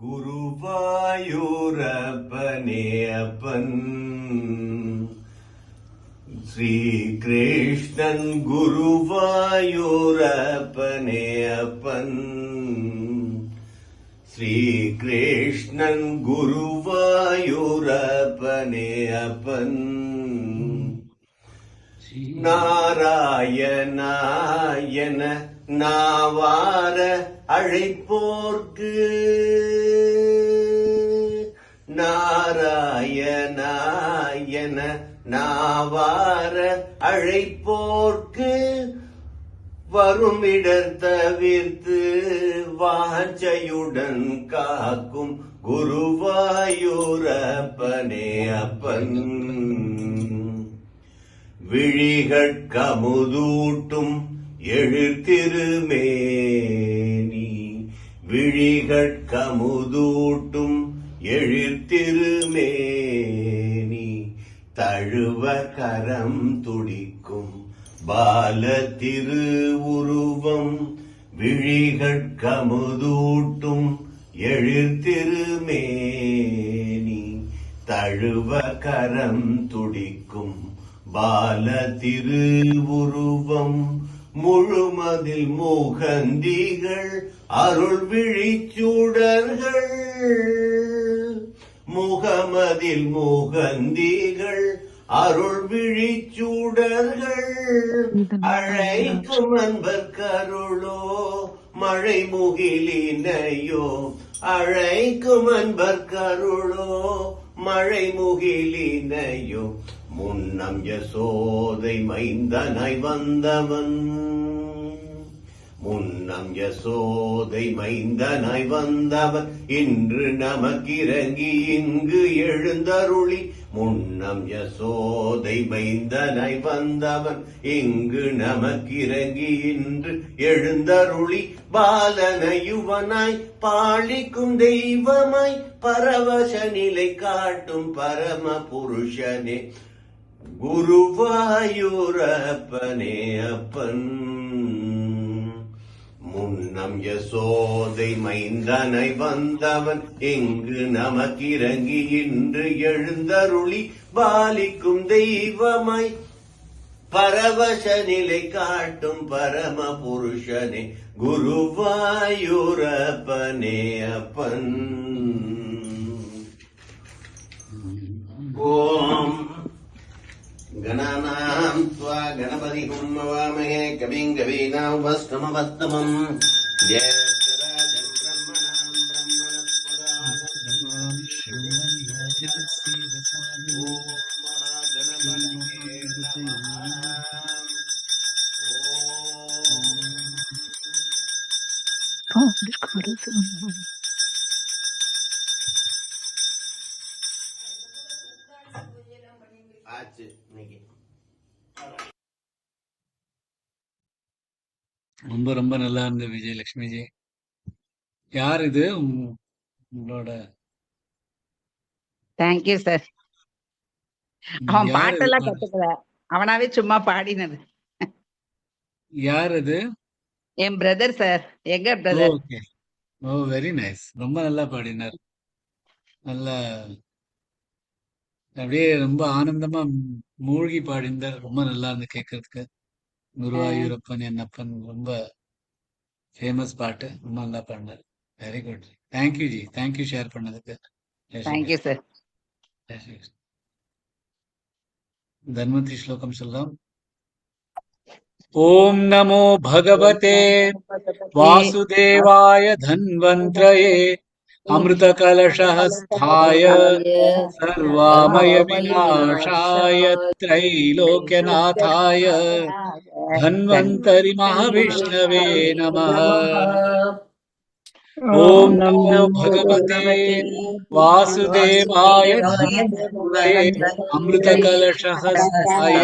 குருவாயூரப்பனே அப்பன் ஸ்ரீகிருஷ்ணன் குருவாயூரப்பனே அப்பன் ஸ்ரீகிருஷ்ணன் குருவாயூரப்பனே அப்பன் நாராயணாயன நாவார அழைப்போர்க்கு நாராயணாயன நாவார அழைப்போர்க்கு வருமிடர் தவிர்த்து வாஞ்சையுடன் காக்கும் குருவாயூரப்பனே அப்பன் விழிகட்கமுதூட்டும் எழிற்திருமேனி விழிகட்கமுதூட்டும் எழிற்திருமேனி தழுவ கரம் துடிக்கும் பால திருவுருவம் விழிகட்கமுதூட்டும் எழிற்திருமேனி தழுவ கரம் துடிக்கும் பால திருவுருவம் முழுமதில் மூகந்திகள் அருள் விழிச்சூடர்கள் முகமதில் மூகந்திகள் அருள் விழிச்சூடர்கள் அழைக்கும் அன்பர் கருளோ மழை முகிலினையோ அழைக்கும் அன்பர் கருளோ மழை முகிலினையோ முன்னம் யசோதை மைந்தனாய் வந்தவன் முன்னம் யசோதை மைந்தனாய் வந்தவன் இன்று நமக்கிறங்கி இங்கு எழுந்தருளி முன்னம் யசோதை மைந்தனாய் வந்தவன் இங்கு நமக்கிறங்கி இன்று எழுந்தருளி பாலன யுவனாய் பாலிக்கும் தெய்வமாய் பரவச நிலை காட்டும் பரம புருஷனே குருவாயூரப்பனே அப்பன் முன்னம் யசோதை மைந்தனை வந்தவன் இங்கு நமக்கிறங்கி இன்று எழுந்தருளி பாலிக்கும் தெய்வமாய் பரவச நிலை காட்டும் பரம புருஷனே குருவாயூரப்பனே அப்பன் ஓம் கணானாம் த்வா கணபதிஹும் நமாமஹே கவிம் கவீனாமுபஸ்தமவஸ்தமம் ஜெயராஜம் பிரம்மணாம் பிரம்மணஸ்பதாம் ஓம் மகாகணபதியே நமः ஆச்சு இன்னைக்கு ரொம்ப ரொம்ப நல்லா இருந்தது விஜயலட்சுமிஜி. யார் இது உங்களோட? Thank you sir. அவன் யார் இது பாட்டெல்லாம் கத்துக்கல, அவனாவே சும்மா பாடினது. யார் இது? என் பிரதர் சார், எங்க பிரதர். ஓகே. ஓ வெரி நைஸ். ரொம்ப நல்லா பாடினார். நல்லா அப்படியே ரொம்ப ஆனந்தமா மூழ்கி பாடினார். ரொம்ப நல்லா இருந்து கேட்கறதுக்கு. குருவாயூரப்பன் என்னப்பன் ரொம்ப ஃபேமஸ் பாட்டு. ரொம்ப நல்லா பாடினார். Very good. Thank you ji. Thank you share பண்ணதுக்கு. Thank you sir. தன்வந்திரி ஸ்லோகம் சொல்லலாம். ஓம் நமோ பகவதே வாசுதேவாய தன்வந்திரயே अमृतकलशहस्थाय सर्वामयविनाशाय त्रैलोक्यनाथाय धन्वन्तरि महाविष्णवे नमः। ओम नमो भगवते वासुदेवाय धन्वन्तरे अमृतकलशहस्ताय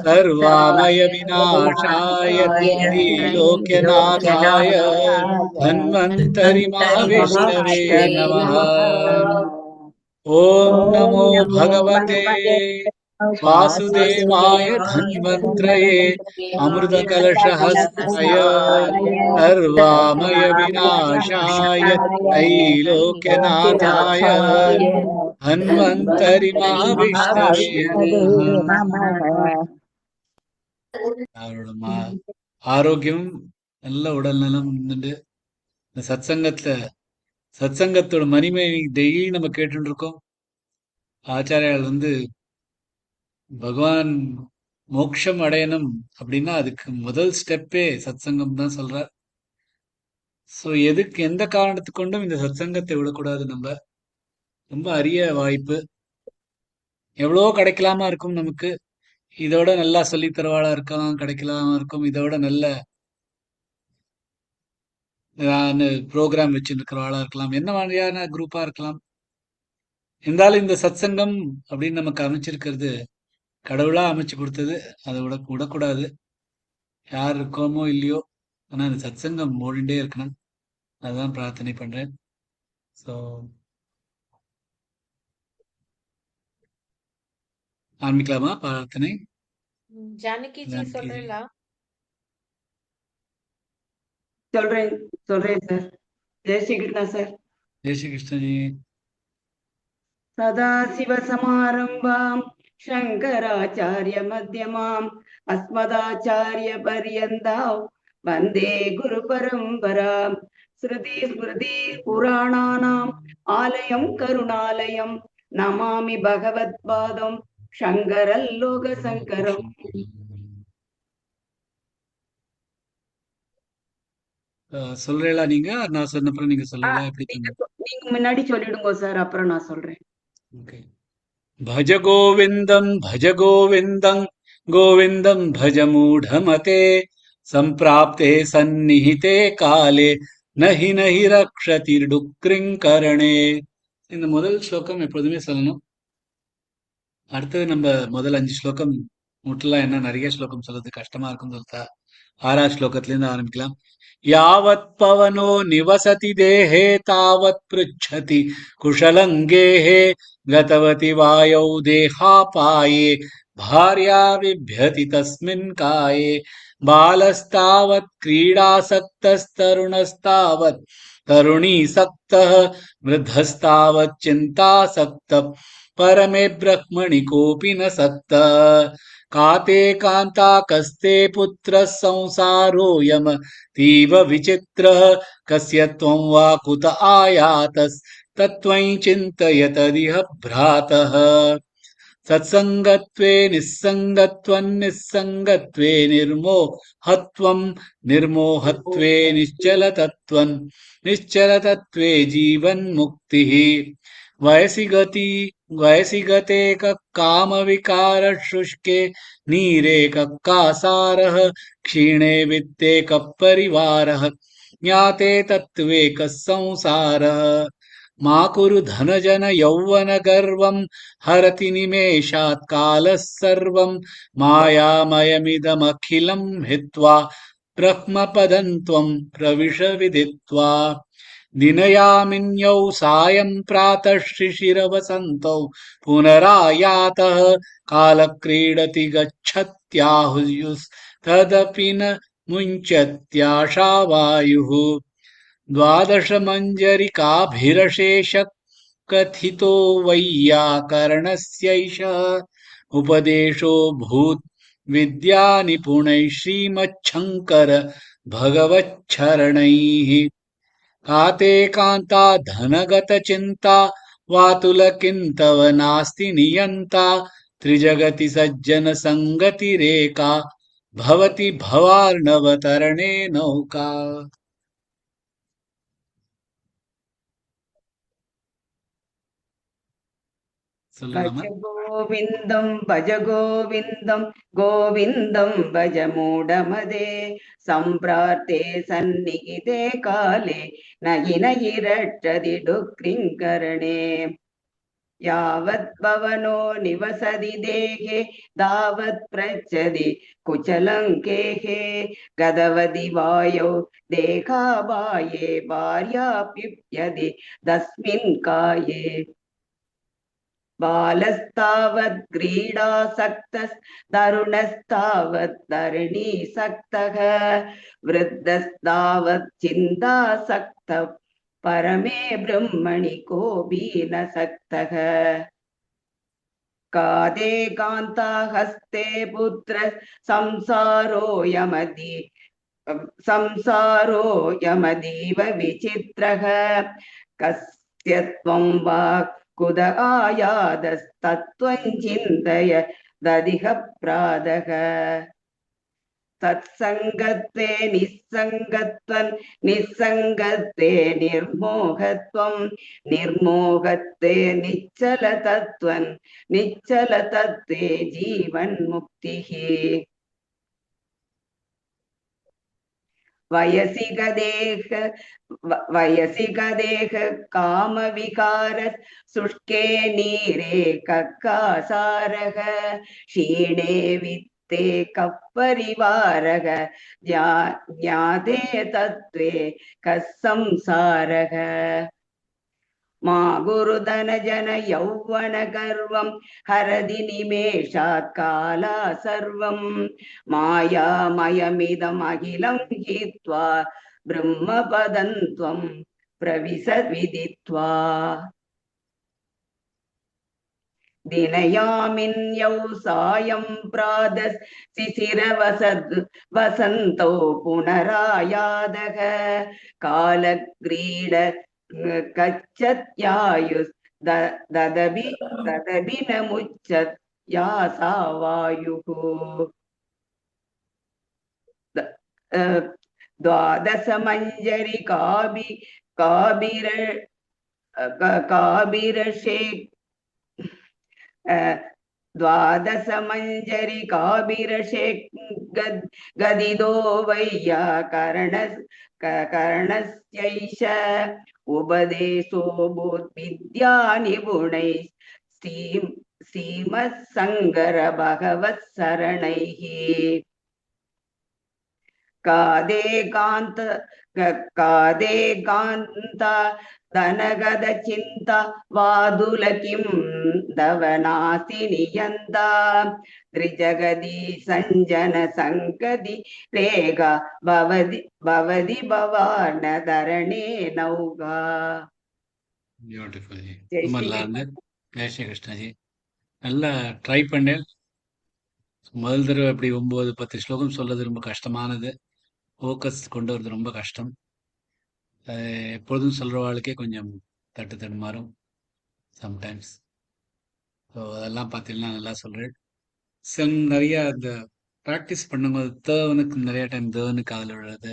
सर्वामय विनाशाय त्रिलोक्यनाथाय धन्वन्तरि महाविष्णवे नमः। ओम नमो भगवते वासुदेवाय धन्वन्त्रये अमृतकलशहस्ताय सर्वामय विनाशाय त्रैलोक्यनाथाय धन्वन्तरि महाविष्णवे नमः. அவரோட ஆரோக்கியம் நல்ல உடல் நலம் இருந்துட்டு இந்த சத்சங்கத்தோட மகிமை டெய்லி நம்ம கேட்டுட்டு இருக்கோம். ஆச்சாரியால் பகவான் மோட்சம் அடையணும் அப்படின்னா அதுக்கு முதல் ஸ்டெப்பே சத்சங்கம் தான் சொல்றார். சோ எந்த காரணத்துக்கு கொண்டும் இந்த சத்சங்கத்தை விடக்கூடாது. நம்ம ரொம்ப அரிய வாய்ப்பு, எவ்வளவோ கிடைக்கலாமா இருக்கும் நமக்கு. இதோட நல்லா சொல்லித் தரவாளா இருக்கலாம், கிடைக்கலாமா இருக்கும். இதோட நல்ல ப்ரோக்ராம் வச்சுருக்கிறவாளா இருக்கலாம், என்ன மாதிரியான குரூப்பா இருக்கலாம். இருந்தாலும் இந்த சத்சங்கம் அப்படின்னு நமக்கு அமைச்சிருக்கிறது கடவுளா அமைச்சு கொடுத்தது. அதை விடக்கூடாது. யார் இருக்கோமோ இல்லையோ, ஆனா இந்த சத்சங்கம் ஓடிண்டே இருக்கணும். அதுதான் பிரார்த்தனை பண்றேன். ஸோ ஆரம்பிக்கலாமா பிரார்த்தனை? ஜானகி ஜி சொல்றீங்களா? சொல்றேன் சார். ஜெய் ஸ்ரீ கிருஷ்ணா சார். ஜெய் ஸ்ரீ கிருஷ்ணஜி. சதாசிவ சமாரம்பாம் சங்கராச்சாரிய மத்தியமாம் அஸ்மதாச்சாரிய பரியந்தாம் வந்தே குரு பரம்பராம். ஸ்ருதி ஸ்மிருதி புராணானாம் ஆலயம் கருணாலயம் நமாமி பகவத் பாதம் சங்கரல் லோக சங்கரம். சொல்றீங்களா நீங்க? நான் சொன்னப்புறம் நீங்க சொல்லலாம். எப்படி நீங்க முன்னாடி சொல்லிடுங்க சார், அப்புறம் நான் சொல்றேன். भज गोविन्दं गोविन्दं भज मूढमते सम्प्राप्ते सन्निहिते काले नहि नहि रक्षति डुक्रिङ्करणे. இந்த முதல் ஸ்லோகம் எப்போதுமே சொல்லணும். அடுத்தது நம்ம முதல் 5 ஸ்லோகம் முட்டலாம். என்ன நிறைய ஸ்லோகம் சொல்றது கஷ்டமா இருக்கும் சொல்லிட்டா 6ஆவது ஸ்லோகத்திலிருந்து ஆரம்பிக்கலாம். यावत् पवनो निवसति देहे तावत् पृच्छति कुशलङ्गेः गतवति वायौ देहापाये भार्या बिभ्यति तस्मिन् काये बालस्तावत् क्रीडासक्तस्तरुणस्तावत् तरुणीसक्तः वृद्धस्तावत् चिन्तासक्तः परमे ब्रह्मणि कोऽपि न सक्तः काते कान्ता कस्ते पुत्रः संसारोऽयम् तीव विचित्रः कस्य त्वं वा कुत आयातस्तत्त्वं चिन्तयतदिह भ्रातः सत्सङ्गत्वे निस्सङ्गत्वे निर्मोहत्वं निर्मोहत्वे निश्चलतत्त्वे जीवन्मुक्तिः वयसि गते कामविकार शुष्के नीरे कासारः क्षीणे वित्ते परिवारः ज्ञाते तत्त्वे संसारः मा कुरु धनजन यौवन गर्वं हरति निमेषात् कालः सर्वं मायामयमिदमखिलं हित्वा ब्रह्मपदं त्वं प्रविश विदित्वा दिनयामिन्यौ सायं प्रातः शिशिरवसन्तौ पुनरायातः कालक्रीडति गच्छत्याहुस्तदपि न मुञ्चत्याशावायुः 12 मञ्जरिकाभिरशेष कथितो वैयाकरणस्यैष उपदेशो भूत् विद्यानिपुणैः श्रीमच्छङ्कर भगवच्छरणैः काते कान्ता धनगतचिन्ता वातुलकिन्तव नास्ति नियन्ता त्रिजगति सज्जन संगतिरेका भवति भवार्णवतरणे नौका. भज गोविन्दं भज मूढमदे सम्प्राप्ते सन्निहिते काले नहि नहि रक्षति डुक्रिङ्करणे यावत् पवनो निवसति देहे तावत् पृच्छति कुचलङ्केः गतवति वायौ देहापाये भार्या बिभ्यति तस्मिन् काये बालस्तावत् क्रीडासक्तस् तरुणस्तावत् तरुणीसक्तः वृद्धस्तावत् चिन्तासक्तः परमे ब्रह्मणि कोऽपि न सक्तः कादे कान्ता हस्ते पुत्र संसारो यमदीव विचित्रः कस्य त्वं वा कुत आयादस्तत्त्वं चिन्तय ददिह प्रादः तत्सङ्गत्वे निस्सङ्गत्वं निस्सङ्गत्वे निर्मोहत्वं निर्मोहत्वे निश्चलतत्त्वं निश्चलतत्त्वे जीवन्मुक्तिः वयसि गदेह कामविकार शुष्के नीरे कक्कासारः क्षीणे वित्ते कपरिवारः ज्ञाते तत्त्वे कः संसारः मा गुरुधनजन यौवन गर्वं हरदि निमेषात् काला सर्वं मायामयमिदमखिलं हित्वा ब्रह्मपदं त्वं प्रविशद्विदित्वा दिनयामिन्यौ सायं प्रातः शिशिरवसद् वसन्तौ पुनरायादः कालक्रीड कच्छत्यायुस् ददबि न मुच्यत् यासा वायुः द्वादशमञ्जरि काबिरशे द्वादशमञ्जरि काबिरशे गदिदो वैयाकरणस्यैष उपदेशो बोद्विद्या निपुणैः श्रीमत्सङ्गर भगवत्सरणैः कादे कान्ता धनगद चिन्ता वादुल किं दवनासिनि यन्ता त्रिजगदी सञ्जन सङ्गति रेगा भवति भवान धरणे नौगा பியூட்டிஃபுல் ஜி. जय ரொம்ப श्री நல்லா कृष्ण இருந்து. ஜெய் ஸ்ரீ கிருஷ்ணா ஜி. நல்லா ட்ரை பண்ணேன். முதல் தடவை அப்படி 9-10 ஸ்லோகம் சொல்றது ரொம்ப கஷ்டமானது. ஃபோக்கஸ் கொண்டு வரது ரொம்ப கஷ்டம். எப்பொழுதும் சொல்றவாளுக்கே கொஞ்சம் தடுமாறும் சம்டைம்ஸ். ஸோ அதெல்லாம் பார்த்தீங்கன்னா நல்லா சொல்றேன். நிறைய இந்த ப்ராக்டிஸ் பண்ணும்போது தேவனுக்கு நிறைய டைம் தேவனு காதில் விழுறது.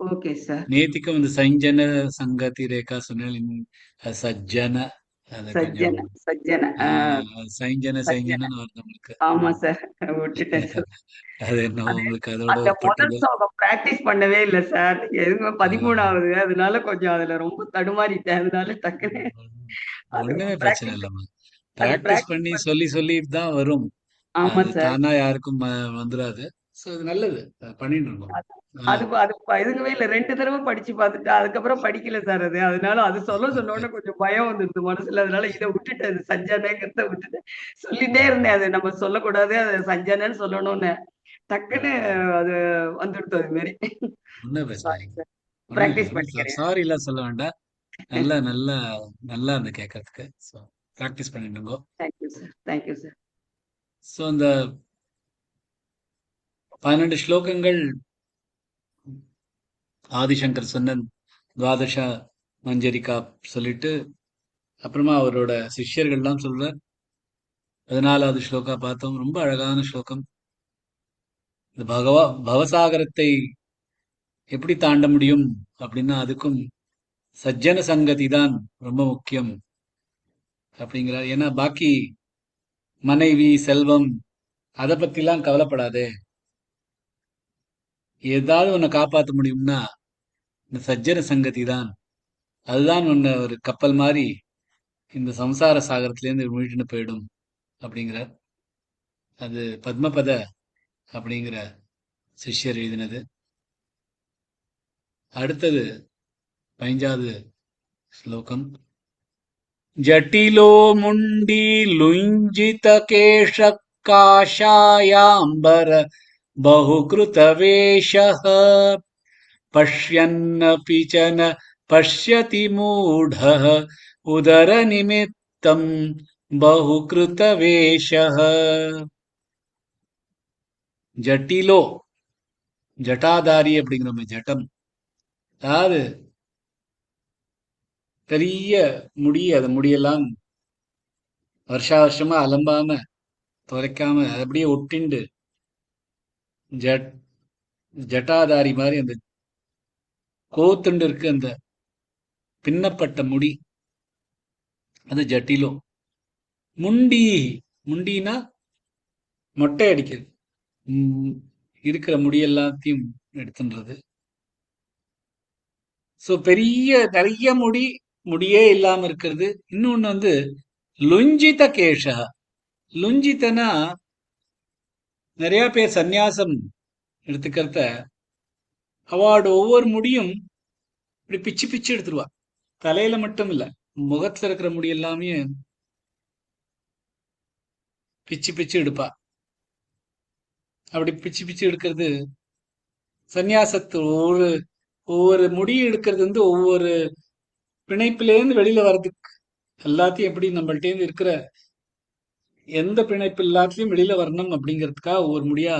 ओके सर நேத்திக்கும் இந்த சஞ்சன சங்கதி ரேகா சொன்னேன். சஜ்ஜன அது सज्जन கொஞ்சம் सज्जन சைஞ்சன सज्जन சைஞ்சனன்னு வருது உங்களுக்கு. ஆமா சார் விட்டுட்டேன் சார் அது என்னவோ அது உங்களுக்கு அதோட அந்த முதல் உட்பட்டது. ஸ்லோகம் பிராக்டிஸ் பண்ணவே இல்லை சார். நீங்க எதுவுமே ஆஹ் 13வது அதனால கொஞ்சம் அதுல ரொம்ப தடுமாறிட்டேன். அதனால டக்குன்னு அது ஒண்ணுமே பிரச்சனை பிராக்டிஸ் இல்லைம்மா. அது ப்ராக்டிஸ் பிராக்டிஸ் பண்ணி சொல்லி சொல்லி தான் வரும். ஆமா அது சார். தானா யாருக்கும் வந்துடாது. ஸோ இது நல்லது. பண்ணிட்டு இருக்கோம். அது அது இதுங்கவே இல்லை. 2 தடவை படிச்சு பார்த்துட்டு அதுக்கப்புறம் படிக்கல சார் அது. அதனால அது சொன்ன உடனே கொஞ்சம் பயம் வந்துருது மனசுல. அதனால இதை விட்டுட்டேன். அது சஞ்சனைங்கிறத விட்டுட்டேன். சொல்லிட்டே இருந்தேன் அது நம்ம சொல்லக்கூடாது, அது சஞ்சனைன்னு சொல்லணும்னு. டக்குன்னு அது வந்துடுது அது மாதிரி. ஒன்றும் பிரச்சனை சாரி இல்லை. சார். ஒன்றும் பிராக்டிஸ் இல்லை. பண்ணிக்கிறேன். சாரி எல்லாம் சொல்ல வேண்டாம். நல்லா நல்லா நல்லா இருந்து கேட்கறதுக்கு. ஸோ ப்ராக்டிஸ் பண்ணிட்டு இருக்கோம். Thank you sir. Thank you sir. So அந்த 12 ஸ்லோகங்கள் ஆதிசங்கர் சொன்ன துவாதச மஞ்சரிகா சொல்லிட்டு அப்புறமா அவரோட சிஷ்யர்கள்லாம் சொல்ற 14வது ஸ்லோகா பார்த்தோம். ரொம்ப அழகான ஸ்லோகம். இந்த பவசாகரத்தை எப்படி தாண்ட முடியும் அப்படின்னா அதுக்கும் சஜ்ஜன சங்கதி தான் ரொம்ப முக்கியம் அப்படிங்கிறார். ஏன்னா பாக்கி மனைவி செல்வம் அதை பத்திலாம் கவலைப்படாதே. ஏதாவது உன்னை காப்பாற்ற முடியும்னா இந்த சஜ்ஜன சங்கதி தான். அதுதான் உன்னை ஒரு கப்பல் மாதிரி இந்த சம்சார சாகரத்திலேருந்து மீட்டுன்னு போயிடும் அப்படிங்கிறார். அது பத்மபத அப்படிங்கிற சிஷ்யர் எழுதினது. அடுத்தது 15வது ஸ்லோகம். जटिलो मुण्डी लुञ्जितकेशः काषायाम्बर बहुकृतवेषः पश्यन्नपि च न पश्यति मूढः उदरनिमित्तं बहुकृतवेषः ஜட்டிலோ ஜட்டாதாரி அப்படிங்கிறோமே ஜட்டம், அதாவது பெரிய முடி, அந்த முடியெல்லாம் வருஷா வருஷமா அலம்பாம தொலைக்காம அது அப்படியே ஒட்டிண்டு ஜட் ஜட்டாதாரி மாதிரி அந்த கோத்துண்டு இருக்கு அந்த பின்னப்பட்ட முடி, அது ஜட்டிலோ. முண்டி, முண்டினா மொட்டை அடிக்கிறது, இருக்கிற முடி எல்லாத்தையும் எடுத்துன்றது. சோ பெரிய நிறைய முடியே இல்லாம இருக்கிறது. இன்னொன்னு வந்து லுஞ்சித கேஷா. லுஞ்சித்தனா நிறைய பேர் சந்நியாசம் எடுத்துக்கிறத அவார்டு ஒவ்வொரு முடியும் இப்படி பிச்சு பிச்சு எடுத்துருவா. தலையில மட்டும் இல்ல, முகத்துல இருக்கிற முடி எல்லாமே பிச்சு பிச்சு எடுப்பா. அப்படி பிச்சு பிச்சு எடுக்கிறது சந்நியாசத்து ஒவ்வொரு முடி எடுக்கிறது வந்து ஒவ்வொரு பிணைப்பிலேருந்து வெளியில வர்றதுக்கு, எல்லாத்தையும் எப்படி நம்மள்டேந்து இருக்கிற எந்த பிணைப்பு எல்லாத்தையும் வெளியில வரணும் அப்படிங்கிறதுக்காக ஒவ்வொரு முடியா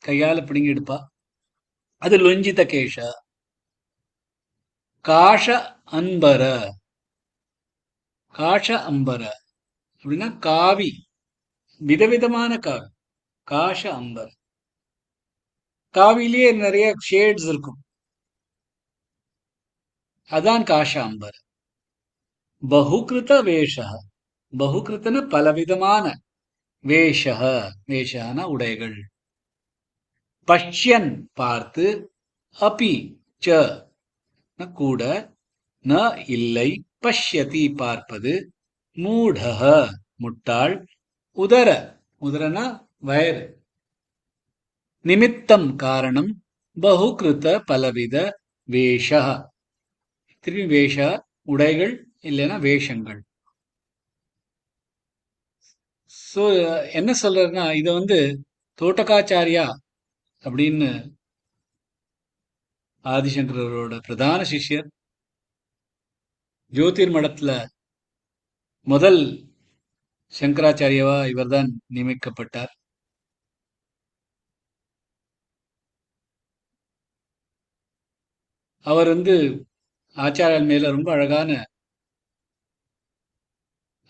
கையால பிடுங்கி எடுப்பா. அது லொஞ்சித கேஷ. காஷ அன்பர, காஷ அம்பர அப்படின்னா காவி, விதவிதமான காவி. காஷ அம்பர், காவிலேயே நிறைய ஷேட்ஸ் இருக்கும், அதான் காஷ அம்பர். பகுகிருத வேஷ, பகுகிருத்தன பலவிதமான, வேஷ, வேஷான உடைகள். பஷ்யன் பார்த்து, அபி ச கூட, ந இல்லை, பஷ்யதி பார்ப்பது, மூடஹ முட்டாள், உதர, உதரனா வயறு, நிமித்தம் காரணம், பகுகிருத பலவித வேஷ, திரும்பி வேஷ உடைகள் இல்லைன்னா வேஷங்கள். சோ என்ன சொல்றதுன்னா, இத வந்து தோட்டகாச்சாரியா அப்படின்னு ஆதிசங்கரோட பிரதான சிஷ்யர், ஜோதிர் மடத்துல முதல் சங்கராச்சாரியவா இவர்தான் நியமிக்கப்பட்டார். அவர் வந்து ஆச்சாரியன் மேல ரொம்ப அழகான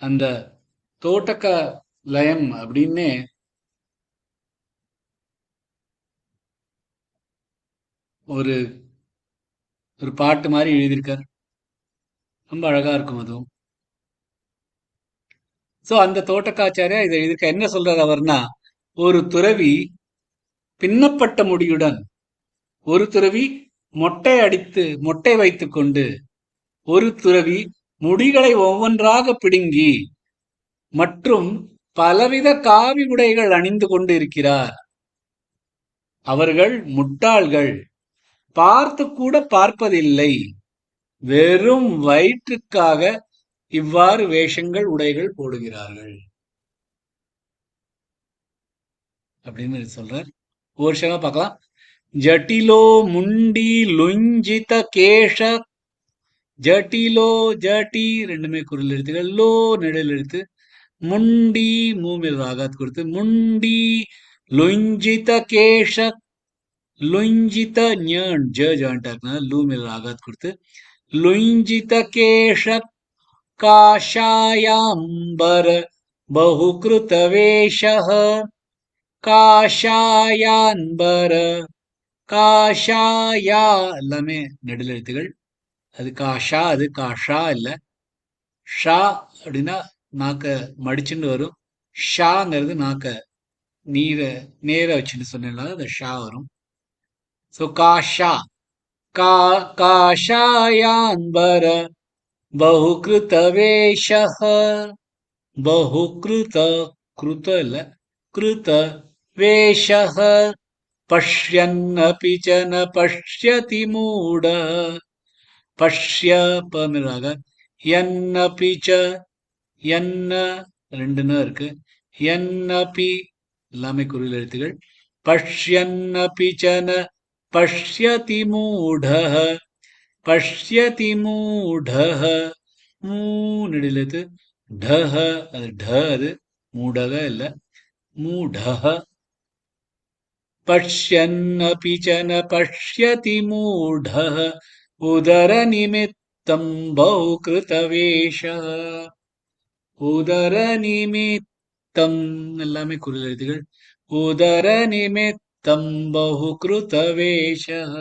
அந்த தோட்டக்க லயம் அப்படின்னே ஒரு ஒரு பாட்டு மாதிரி எழுதியிருக்கார். ரொம்ப அழகா இருக்கும் அதுவும். சோ அந்த தோட்டக்காச்சாரியா இதை எழுதியிருக்க. என்ன சொல்றார் அவர்னா, ஒரு துறவி பின்னப்பட்ட முடியுடன், ஒரு துறவி மொட்டை வைத்துக் கொண்டு, ஒரு துறவி முடிகளை ஒவ்வொன்றாக பிடுங்கி மற்றும் பலவித காவி உடைகள் அணிந்து கொண்டு இருக்கிறார். அவர்கள் முட்டாள்கள், பார்த்து கூட பார்ப்பதில்லை, வெறும் வயிற்றுக்காக இவ்வாறு வேஷங்கள் உடைகள் போடுகிறார்கள் அப்படின்னு சொல்றார். ஒரு விஷயமா பார்க்கலாம். ஜட்டிலோ முண்டி லுஞ்சித கேஷ, ஜட்டிலோ ஜட்டி ரெண்டுமே குரல் எழுத்துகள், லோ நெடில் எழுத்து, முண்டி மூமில் ராகாத் கொடுத்து, முண்டி லுஞ்சித கேஷ, லுஞ்சித ஞான் ஜான்டாக்னா லூமில் ராகாத் கொடுத்து, லுஞ்சித கேஷ காஷாயாம்பர பகுகிருத வேஷஹ, காஷாயான்பர, காஷாயா எல்லாமே நெடில் எழுத்துகள். அது காஷா, அது காஷா இல்ல. ஷா அப்படின்னா நாக்க மடிச்சுன்னு வரும், ஷாங்கிறது நாக்க நேர வச்சுன்னு சொன்னால அது ஷா வரும். சோ காஷா, காஷாயான்பர பகுகிருத வேஷஹ, பகுகிருத, கிருத இல்ல, கிருத வேஷஹ, பஷ்யன்னபி ச ந பஷ்யதி மூட, பஷ்ய பமிராக, யன்னபி ச என்ன ரெண்டுன்னு இருக்கு. என்னபி எல்லாமே குறில் எழுத்துகள். பஷ்யன்னபி சன பஷ்யதி மூடஹ பஷ்யதி மூடஹ மூ நெடில் எழுத்து. டஹ அது ட அது மூடக இல்ல மூடஹ. पश्यन्नपि च न पश्यति मूढः उदरनिमित्तं बहुकृतवेषः उदरनिमित्तम् எல்லாமே குறில் எழுத்துகள். उदरनिमित्तं बहुकृतवेषः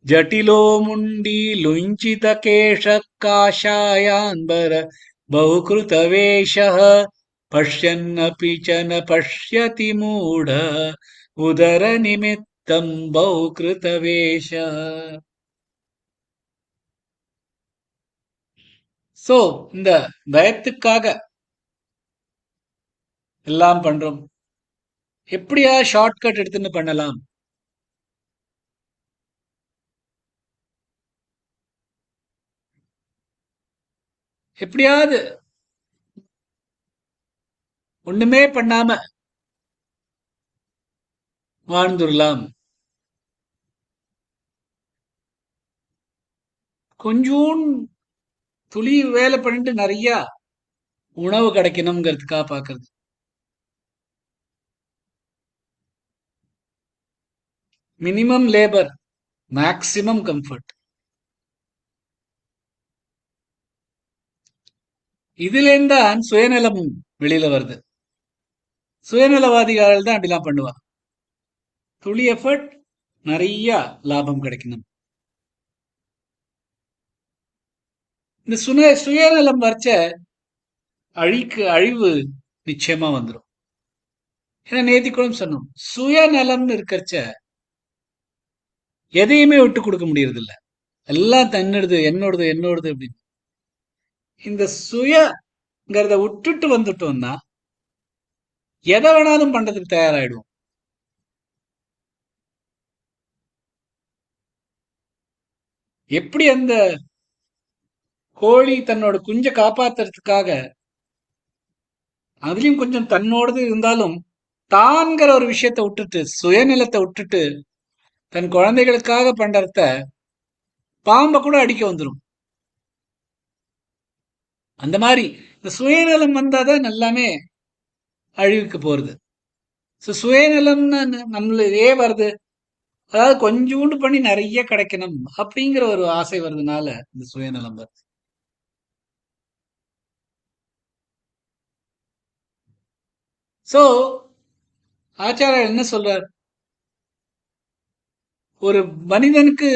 जटिलो मुण्डी लुञ्चितकेशः काषायान्बर बहुकृतवेषः पश्यन्नपि च न पश्यति मूढः उदरनिमित्तं बहुकृतवेषः. சோ இந்த பயத்துக்காக எல்லாம் பண்றோம். எப்படியா ஷார்ட்கட் எடுத்துன்னு பண்ணலாம்? எப்படியாவது ஒண்ணுமே பண்ணாம வாழ்ந்துடலாம். கொஞ்சம் துளி வேலை பண்ணிட்டு நிறைய உணவு கிடைக்கணுங்கிறதுக்காக பாக்குறது. Minimum labour maximum comfort. இதுல தான் சுயநலம் வெளியில வருது. சுயநலவாதிகள் தான் அப்படிலாம் பண்ணுவா. துளி எஃபர்ட் நிறைய லாபம் கிடைக்கணும். இந்த சுயநலம் வரைச்ச அழிவு நிச்சயமா வந்துடும். ஏன்னா நேத்திக்குள்ள சொன்னோம், சுயநலம்னு இருக்கிறச்ச எதையுமே விட்டு கொடுக்க முடியறது இல்ல. எல்லாம் தன்னோடது என்னோடது என்னோடது அப்படின்னு. இந்த சுயங்கிறத விட்டுட்டு வந்துட்டோம்னா எதை வேணாலும் பண்றதுக்கு தயாராயிடுவோம். எப்படி அந்த கோழி தன்னோட குஞ்ச காப்பாத்துறதுக்காக அதுலயும் கொஞ்சம் தன்னோடது இருந்தாலும் தான்கிற ஒரு விஷயத்த விட்டுட்டு சுயநலத்தை விட்டுட்டு தன் குழந்தைகளுக்காக பண்றத பாம்ப கூட அடிக்க வந்துடும். அந்த மாதிரி இந்த சுயநலம் வந்தாதான் எல்லாமே அழிவுக்கு போறது. சுயநலம்னு நம்மளே வருது. அதாவது கொஞ்சோண்டு பண்ணி நிறைய கிடைக்கணும் அப்படிங்கிற ஒரு ஆசை வருதுனால இந்த சுயநலம் வருது. சோ ஆச்சாரியர் என்ன சொல்றார்? ஒரு மனிதனுக்கு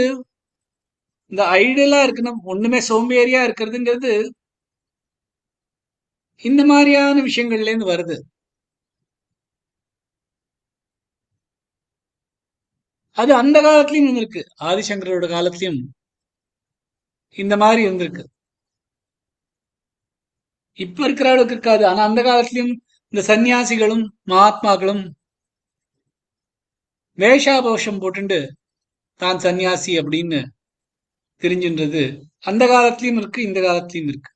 இந்த ஐடியலா இருக்கணும், ஒண்ணுமே சோம்பேறியா இருக்கிறதுங்கிறது இந்த மாதிரியான விஷயங்கள்ல இருந்து வருது. அது அந்த காலத்திலயும் இருந்திருக்கு. ஆதிசங்கரோட காலத்திலயும் இந்த மாதிரி இருந்திருக்கு. இப்ப இருக்கிற அளவுக்கு இருக்காது. ஆனா அந்த காலத்திலயும் இந்த சன்னியாசிகளும் மகாத்மாக்களும் வேஷாபோஷம் போட்டுண்டு தான் சன்னியாசி அப்படின்னு தெரிஞ்சுன்றது அந்த காலத்திலயும் இருக்கு, இந்த காலத்திலயும் இருக்கு.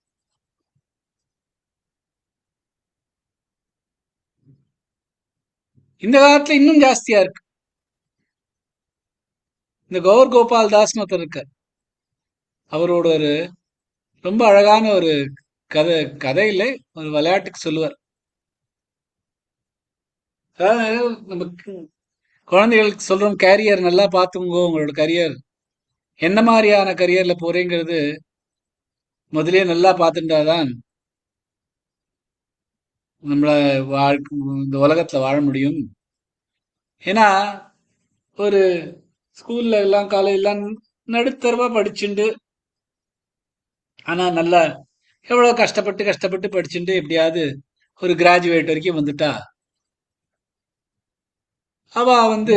இந்த காலத்துல இன்னும் ஜாஸ்தியா இருக்கு. இந்த கௌர் கோபால் தாஸ் ஒருத்தர் இருக்கார். அவரோட ஒரு ரொம்ப அழகான ஒரு கதை இல்லை, ஒரு விளையாட்டுக்கு சொல்லுவார். அதாவது நமக்கு குழந்தைகளுக்கு சொல்றோம், கேரியர் நல்லா பார்த்துங்க, உங்களோட கரியர் என்ன மாதிரியான கரியர்ல போறேங்கிறது முதலே நல்லா பார்த்துட்டாதான் நம்மள இந்த உலகத்துல வாழ முடியும். ஏன்னா ஒரு ஸ்கூல்ல எல்லாம் காலேஜ்லாம் நடுத்தரவா படிச்சுண்டு, ஆனா நல்லா எவ்வளவு கஷ்டப்பட்டு கஷ்டப்பட்டு படிச்சுட்டு எப்படியாவது ஒரு கிராஜுவேட் வரைக்கும் வந்துட்டா அவ வந்து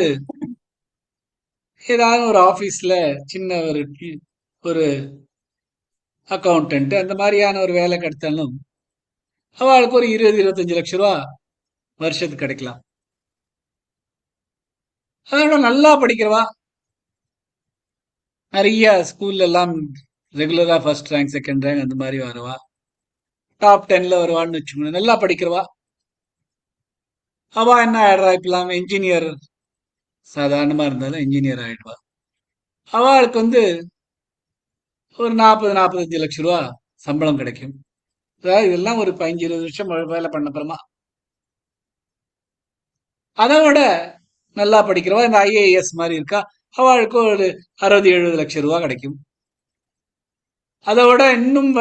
ஏதாவது ஒரு ஆபீஸ்ல சின்ன ஒரு அக்கௌண்டன்ட் அந்த மாதிரியான ஒரு வேலை கிடைத்தாலும் அவளுக்கு ஒரு 20-25 லட்சம் ரூபா வருஷத்துக்கு கிடைக்கலாம். அதோட நல்லா படிக்கிறவா நிறைய ஸ்கூல்ல எல்லாம் ரெகுலரா ஃபர்ஸ்ட் ரேங்க் செகண்ட் ரேங்க் அந்த மாதிரி வரவா டாப் 10ல வருவான்னு வச்சுக்கோங்க, நல்லா படிக்கிறவா. அவ என்ன ஆயிடுறா, இப்ப இன்ஜினியர், சாதாரணமா இருந்தாலும் இன்ஜினியர் ஆயிடுவா. அவளுக்கு ஒரு 40-45 லட்சம் ரூபா சம்பளம் கிடைக்கும். அதாவது இதெல்லாம் ஒரு 15-20 வருஷம் வேலை பண்ண அப்புறமா. அதை விட நல்லா படிக்கிறவா இந்த ஐஏஎஸ் மாதிரி இருக்கா, அவளுக்கு ஒரு 60-70 லட்சம் ரூபா கிடைக்கும். அதை விட இன்னும்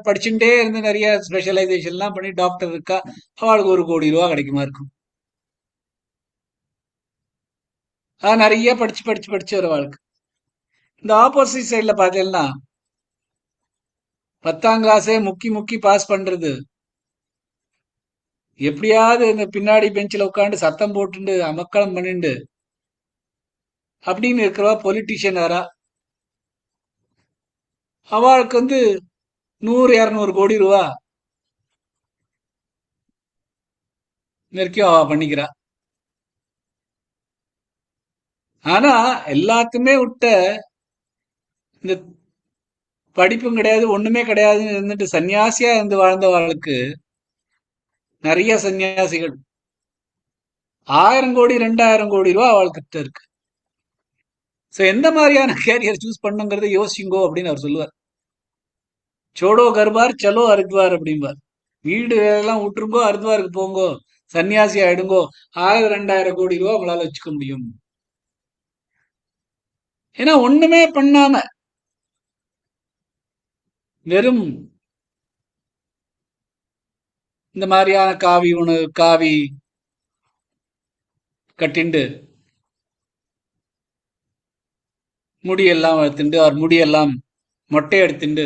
படிச்சுட்டே இருந்து நிறைய ஸ்பெஷலைசேஷன் எல்லாம் பண்ணி டாக்டர் இருக்கா, அவளுக்கு 1 கோடி ரூபா கிடைக்குமா இருக்கும். அதான் நிறைய படிச்சு படிச்சு படிச்சு வர வாழ்க்கை. இந்த ஆப்போசிட் சைட்ல பாத்தீங்கன்னா 10ஆம் கிளாஸே முக்கி முக்கி பாஸ் பண்றது, எப்படியாவது இந்த பின்னாடி பெஞ்சில உட்காந்து சத்தம் போட்டுண்டு அமக்களம் பண்ணிண்டு அப்படின்னு இருக்கிறவா பொலிட்டீஷியன் யாரா, அவளுக்கு 100-200 கோடி ரூபா வரைக்கும் அவ பண்ணிக்கிறா. ஆனா எல்லாத்துமே விட்ட இந்த படிப்பும் கிடையாது ஒண்ணுமே கிடையாதுன்னு இருந்துட்டு சன்னியாசியா இருந்து வாழ்ந்தவாளுக்கு நிறைய சன்னியாசிகள் 1000 கோடி 2000 கோடி ரூபா அவள்கிட்ட இருக்கு. சோ எந்த மாதிரியான கேரியர் சூஸ் பண்ணுங்கிறத யோசிங்கோ அப்படின்னு அவர் சொல்லுவார். சோடோ கர்பார் சலோ ஹரித்வார் அப்படிம்பார். வீடு எல்லாம் விட்டுருங்கோ, ஹரித்வாருக்கு போங்கோ, சன்னியாசி ஆயிடுங்கோ, 1000-2000 கோடி ரூபா உங்களால வச்சுக்க முடியும். ஏன்னா ஒண்ணுமே பண்ணாம வெறும் இந்த மாதிரியான காவி உணவு, காவி கட்டிண்டு முடியெல்லாம் வளர்த்துண்டு அவர் முடியெல்லாம் மொட்டை எடுத்துண்டு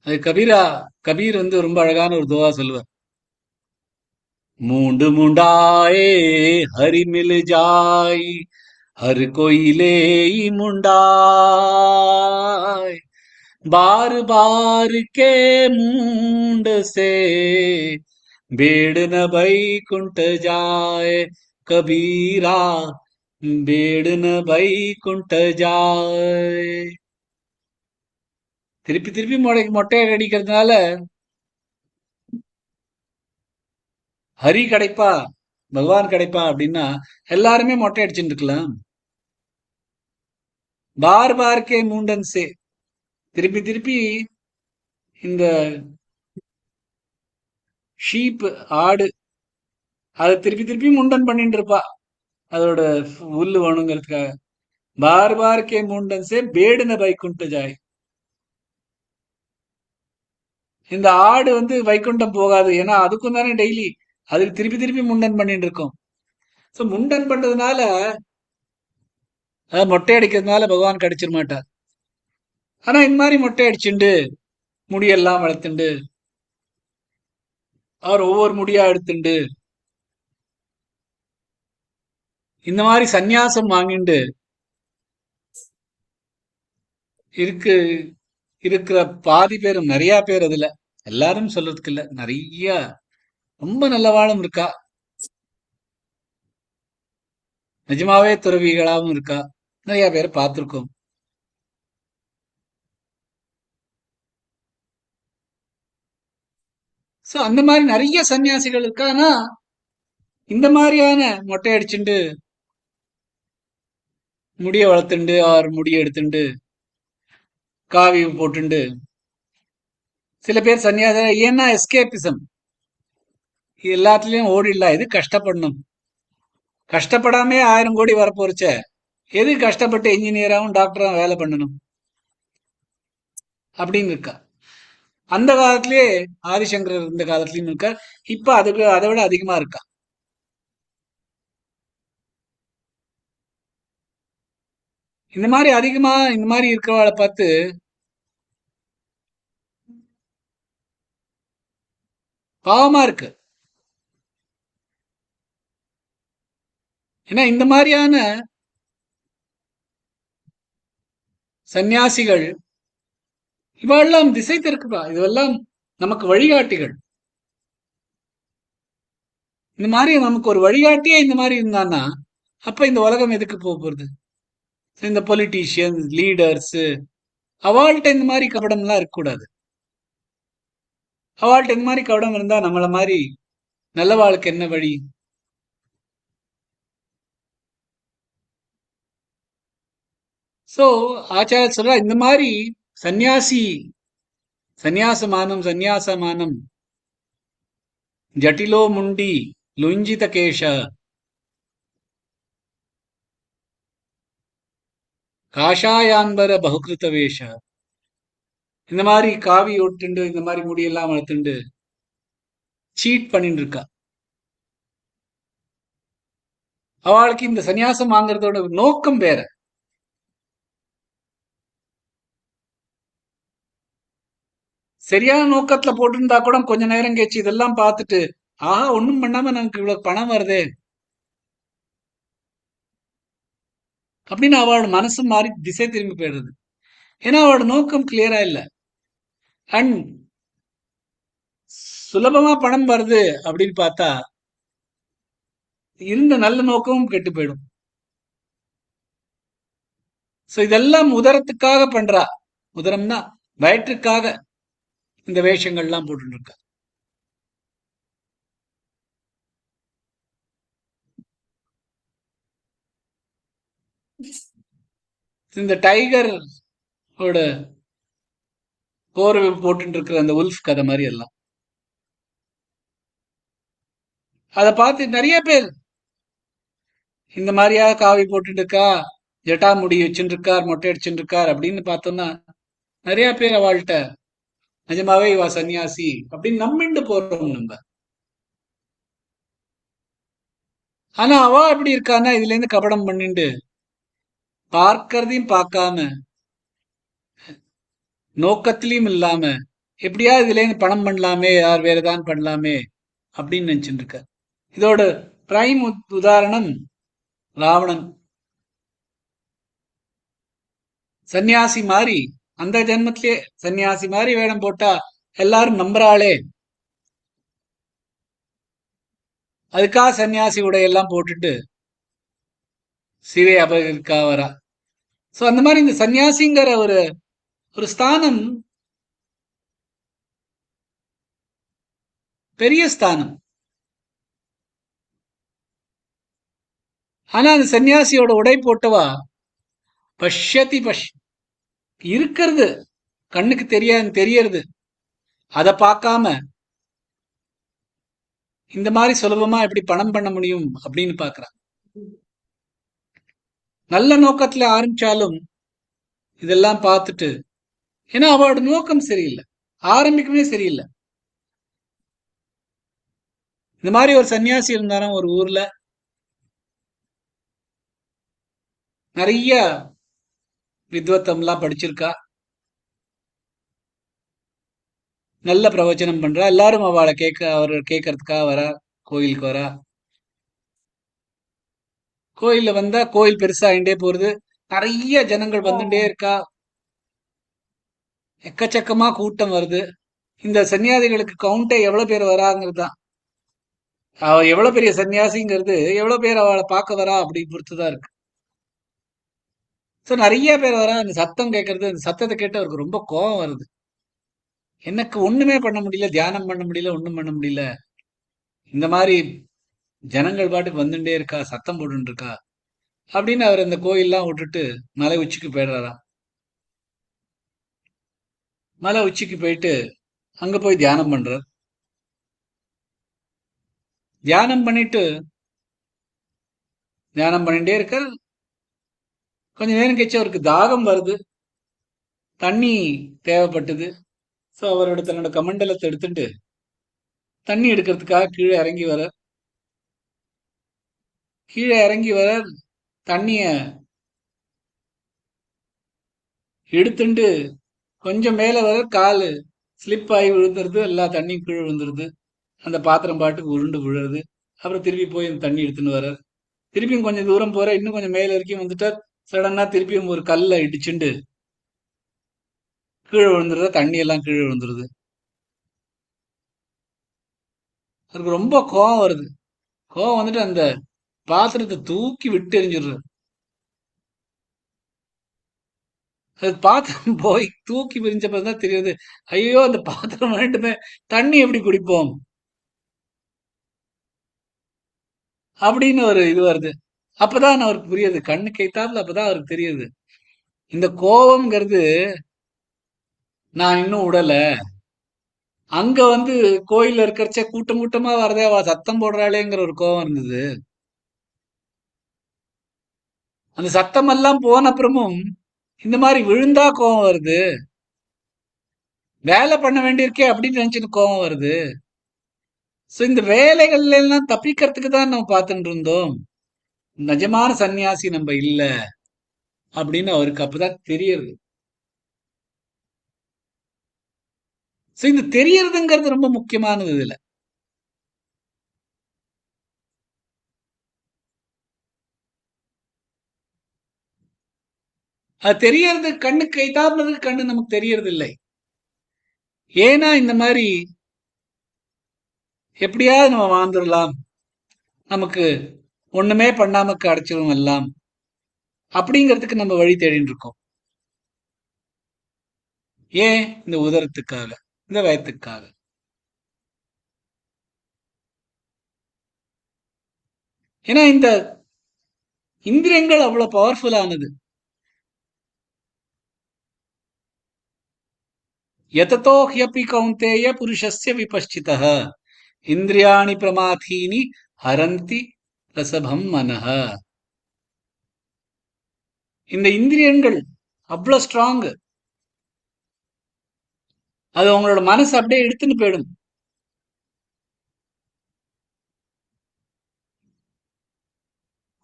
அது கபீர் ரொம்ப அழகான ஒரு துவா சொல்லுவார். மூண்டு மூண்டாயே ஹரி மில் ஜாய் हर कोई ले मुंडाय बार बार के मुंड से बेड़ न बैकुंठ जाए कबीरा बेड़ न बैकुंठ जाए. திருப்பி திருப்பி மொட்டையை அடிக்கிறதுனால ஹரி கிடைப்பா, பகவான் கிடைப்பா அப்படின்னா எல்லாருமே மொட்டை அடிச்சுட்டு இருக்கலாம். பார் பார்க்கே மூண்டன் சே, திருப்பி திருப்பி இந்த ஷீப் ஆடு அதை திருப்பி திருப்பி முண்டன் பண்ணிட்டு இருப்பா, அதோட புல்லு வேணுங்கிறதுக்காக. பார் பார்க்கே மூண்டன் சே பேடுன வைகுண்ட ஜாய். இந்த ஆடு வைகுண்டம் போகாது, ஏன்னா அதுக்கும் தானே டெய்லி அதுக்கு திருப்பி திருப்பி முண்டன் பண்ணிட்டு இருக்கோம். சோ முண்டன் பண்றதுனால, மொட்டை அடிக்கிறதுனால பகவான் கிடைச்சிட மாட்டார். ஆனா இந்த மாதிரி மொட்டை அடிச்சுண்டு முடியெல்லாம் வளர்த்துண்டு அவர் ஒவ்வொரு முடியா எடுத்துண்டு இந்த மாதிரி சந்நியாசம் வாங்கிண்டு இருக்கிற பாதி பேரும், நிறைய பேர், அதுல எல்லாரும் சொல்றதுக்கு இல்ல, நிறைய ரொம்ப நல்லவாளும் இருக்கா, நிஜமாவே துறவிகளாவும் இருக்கா, நிறைய பேரை பார்த்திருக்கோம். சோ அந்த மாதிரி நிறைய சன்னியாசிகள் இருக்கா. ஆனா இந்த மாதிரியான மொட்டை அடிச்சுண்டு முடிய வளர்த்துண்டு ஆறு முடிய எடுத்துண்டு காவி போட்டுண்டு சில பேர் சன்னியாச, ஏன்னா எஸ்கேபிசம், எல்லாத்துலயும் ஓடிடலாம், எது கஷ்டப்படணும், கஷ்டப்படாமே 1000 கோடி வரப்போறச்ச எது கஷ்டப்பட்டு இன்ஜினியராகவும் டாக்டராகவும் வேலை பண்ணணும் அப்படின்னு இருக்கா. அந்த காலத்திலேயே ஆதிசங்கரர் இருந்த காலத்திலயும் இருக்கா, இப்ப அதுக்கு அதை விட அதிகமா இருக்கா. இந்த மாதிரி அதிகமா இந்த மாதிரி இருக்கிறவளை பார்த்து பாவமா இருக்கு. ஏன்னா இந்த மாதிரியான சந்நியாசிகள் இவெல்லாம் திசை திருக்குப்பா, இதுவெல்லாம் நமக்கு வழிகாட்டிகள். இந்த மாதிரி நமக்கு ஒரு வழிகாட்டியே இந்த மாதிரி இருந்தான்னா அப்ப இந்த உலகம் எதுக்கு போக போறது? இந்த பொலிட்டீஷியன்ஸ், லீடர்ஸ், அவள்கிட்ட இந்த மாதிரி கபடம்லாம் இருக்கக்கூடாது. அவள்கிட்ட இந்த மாதிரி கபடம் இருந்தா நம்மள மாதிரி நல்ல வாழ்க்கை என்ன வழி? சோ ஆச்சாரியர் சொல்ற இந்த மாதிரி சந்நியாசி, சந்நியாசமானம் ஜட்டிலோ முண்டி லுஞ்சித கேஷ காஷாயான்பர பகுகிருத வேஷ, இந்த மாதிரி காவி ஒட்டுண்டு இந்த மாதிரி முடியெல்லாம் வளர்த்துண்டு சீட் பண்ணிட்டு இருக்கா. அவளுக்கு இந்த சந்நியாசம் வாங்குறதோட நோக்கம் வேற. சரியான நோக்கத்துல போட்டிருந்தா கூட கொஞ்ச நேரம் கழிச்சு இதெல்லாம் பார்த்துட்டு, ஆஹா ஒண்ணும் பண்ணாம நமக்கு இவ்வளவு பணம் வருதே அப்படின்னு அவளோட மனசு மாறி திசை திரும்பி போயிடுறது. ஏன்னா அவளோட நோக்கம் கிளியரா இல்ல. அண்ட் சுலபமா பணம் வருது அப்படின்னு பார்த்தா இருந்த நல்ல நோக்கமும் கெட்டு போயிடும். சோ இதெல்லாம் உதரத்துக்காக பண்றா. உதரம்னா வயிற்றுக்காக இந்த வேஷங்கள்லாம் போட்டு இருக்கா. இந்த டைகர் ஓட போர்வை போட்டு இருக்கிற அந்த உல்ஃப் கதை மாதிரி எல்லாம் அதை பார்த்து நிறைய பேர் இந்த மாதிரியா காவி போட்டுட்டு இருக்கா, ஜட்டா முடி வச்சுட்டு இருக்கார், மொட்டை அடிச்சுட்டு இருக்கார் அப்படின்னு பார்த்தோம்னா நிறைய பேர் அவள்கிட்ட நிஜமாவே இவா சன்னியாசி அப்படின்னு நம்பிண்டு போறோம் நம்ம. ஆனா அவ எப்படி இருக்கான்னா இதுல இருந்து கபடம் பண்ணிட்டு பார்க்கறதையும் பார்க்காம நோக்கத்திலையும் இல்லாம எப்படியா இதுல இருந்து பணம் பண்ணலாமே, யார் வேற ஏதாவது பண்ணலாமே அப்படின்னு நினைச்சுட்டு இருக்க. இதோட பிரைம் உதாரணம் ராவணன். சன்னியாசி மாதிரி அந்த ஜென்மத்திலே சன்னியாசி மாதிரி வேடம் போட்டா எல்லாரும் நம்புறாளே, அதுக்காக சன்னியாசி உடையெல்லாம் போட்டுட்டு சீதை அபகரிக்கா வரா. சோ அந்த மாதிரி இந்த சன்னியாசிங்கிற ஒரு ஒரு ஸ்தானம் பெரிய ஸ்தானம். ஆனா அந்த சன்னியாசியோட உடை போட்டவா பஷ்யதி இருக்கிறது கண்ணுக்கு தெரியறது, அதை பார்க்காம இந்த மாதிரி சுலபமா எப்படி பணம் பண்ண முடியும் அப்படின்னு பாக்குறான். நல்ல நோக்கத்துல ஆரம்பிச்சாலும் இதெல்லாம் பார்த்துட்டு, ஏன்னா அவளோட நோக்கம் சரியில்லை, ஆரம்பிக்கவே சரியில்லை. இந்த மாதிரி ஒரு சன்னியாசி இருந்தாலும் ஒரு ஊர்ல நிறைய வித்வத்தம்லாம் படிச்சிருக்கா, நல்ல பிரவச்சனம் பண்றா, எல்லாரும் அவளை அவர் கேட்கறதுக்காக வரா, கோயிலுக்கு வரா. கோயில்ல வந்தா கோயில் பெருசாயிண்டே போறது, நிறைய ஜனங்கள் வந்துட்டே இருக்கா, எக்கச்சக்கமா கூட்டம் வருது. இந்த சன்னியாசிகளுக்கு கவுண்டே எவ்வளவு பேர் வராங்கிறது தான், அவ எவ்வளவு பெரிய சன்னியாசிங்கிறது எவ்வளவு பேர் அவளை பார்க்க வரா அப்படி பொறுத்துதான் இருக்கு. சோ நிறைய பேர் வரா, அந்த சத்தம் கேட்கறது, அந்த சத்தத்தை கேட்டு அவருக்கு ரொம்ப கோபம் வருது. எனக்கு ஒண்ணுமே பண்ண முடியல, தியானம் பண்ண முடியல, ஒண்ணும் பண்ண முடியல, இந்த மாதிரி ஜனங்கள் பாட்டுக்கு வந்துட்டே இருக்கா, சத்தம் போட்டு இருக்கா அப்படின்னு அவர் இந்த கோயில்லாம் விட்டுட்டு மலை உச்சிக்கு போயிடுறாராம். மலை உச்சிக்கு போயிட்டு அங்க போய் தியானம் பண்றார். தியானம் பண்ணிட்டே இருக்கார். கொஞ்ச நேரம் கழிச்சு அவருக்கு தாகம் வருது, தண்ணி தேவைப்பட்டது. சோ அவரோட தன்னோட கமண்டலத்தை எடுத்துட்டு தண்ணி எடுக்கிறதுக்காக கீழே இறங்கி வர தண்ணிய எடுத்துட்டு கொஞ்சம் மேல வர காலு ஸ்லிப் ஆகி விழுந்துருது, எல்லா தண்ணியும் கீழே விழுந்துருது, அந்த பாத்திரம் பாட்டுக்கு உருண்டு விழுறது. அப்புறம் திருப்பி போய் அந்த தண்ணி எடுத்துன்னு வர, திருப்பியும் கொஞ்சம் தூரம் போற, இன்னும் கொஞ்சம் மேல வரைக்கும் வந்துட்டார். சடனா திருப்பியும் ஒரு கல்லை இடிச்சுண்டு கீழே விழுந்துருத, தண்ணி எல்லாம் கீழே விழுந்துருது. அவருக்கு ரொம்ப கோவம் வருது. கோவம் வந்துட்டு அந்த பாத்திரத்தை தூக்கி விட்டு எறிஞ்சிடுறாரு. அது பாத்திரம் போய் தூக்கி பிரிஞ்சப்பதான் தெரியுது, ஐயோ அந்த பாத்திரம் வேண்டுமே, தண்ணி எப்படி குடிப்போம் அப்படின்னு ஒரு இது வருது. அப்பதான் அவருக்கு புரியுது, கண்ணு கைத்தாப்புல அப்பதான் அவருக்கு தெரியுது, இந்த கோபம்ங்கிறது நான் இன்னும் உடல. அங்க கோயில்ல இருக்கிறச்ச கூட்டம் கூட்டமா வரதே, அவ சத்தம் போடுறாளேங்கிற ஒரு கோபம் இருந்தது. அந்த சத்தம் எல்லாம் போன அப்புறமும் இந்த மாதிரி விழுந்தா கோபம் வருது, வேலை பண்ண வேண்டியிருக்கே அப்படின்னு நினைச்சுன்னு கோபம் வருது. சோ இந்த வேலைகள்ல எல்லாம் தப்பிக்கிறதுக்கு தான் நம்ம பார்த்துட்டு இருந்தோம், நிஜமான சன்னியாசி நம்ம இல்ல அப்படின்னு அவருக்கு அப்பதான் தெரியுது. சோ இந்த தெரியறதுங்கிறது ரொம்ப முக்கியமானது இதுல. அது தெரியறது, கண்ணு கைத்தாப்புனதுக்கு கண்ணு நமக்கு தெரியறது இல்லை. ஏன்னா இந்த மாதிரி எப்படியாவது நம்ம வாழ்ந்துடலாம், நமக்கு ஒண்ணுமே பண்ணாம கிடைச்சிரும் எல்லாம் அப்படிங்கிறதுக்கு நம்ம வழி தேடிட்டு இருக்கோம். ஏன்? இந்த உதரத்துக்காக, இந்த வயத்துக்காக. ஏன்னா இந்த இந்திரியங்கள் அவ்வளவு பவர்ஃபுல்லானது. யததோ ஹ்யபி கௌந்தேய புருஷஸ்ய விபஷ்சிதः இந்திரியாணி பிரமாதீனி ஹரந்தி ரசபம் மனஹ. இந்த இந்திரியங்கள் அவ்வளவு ஸ்ட்ராங், அது உங்களோட மனசு அப்படியே எடுத்துன்னு போயிடும்.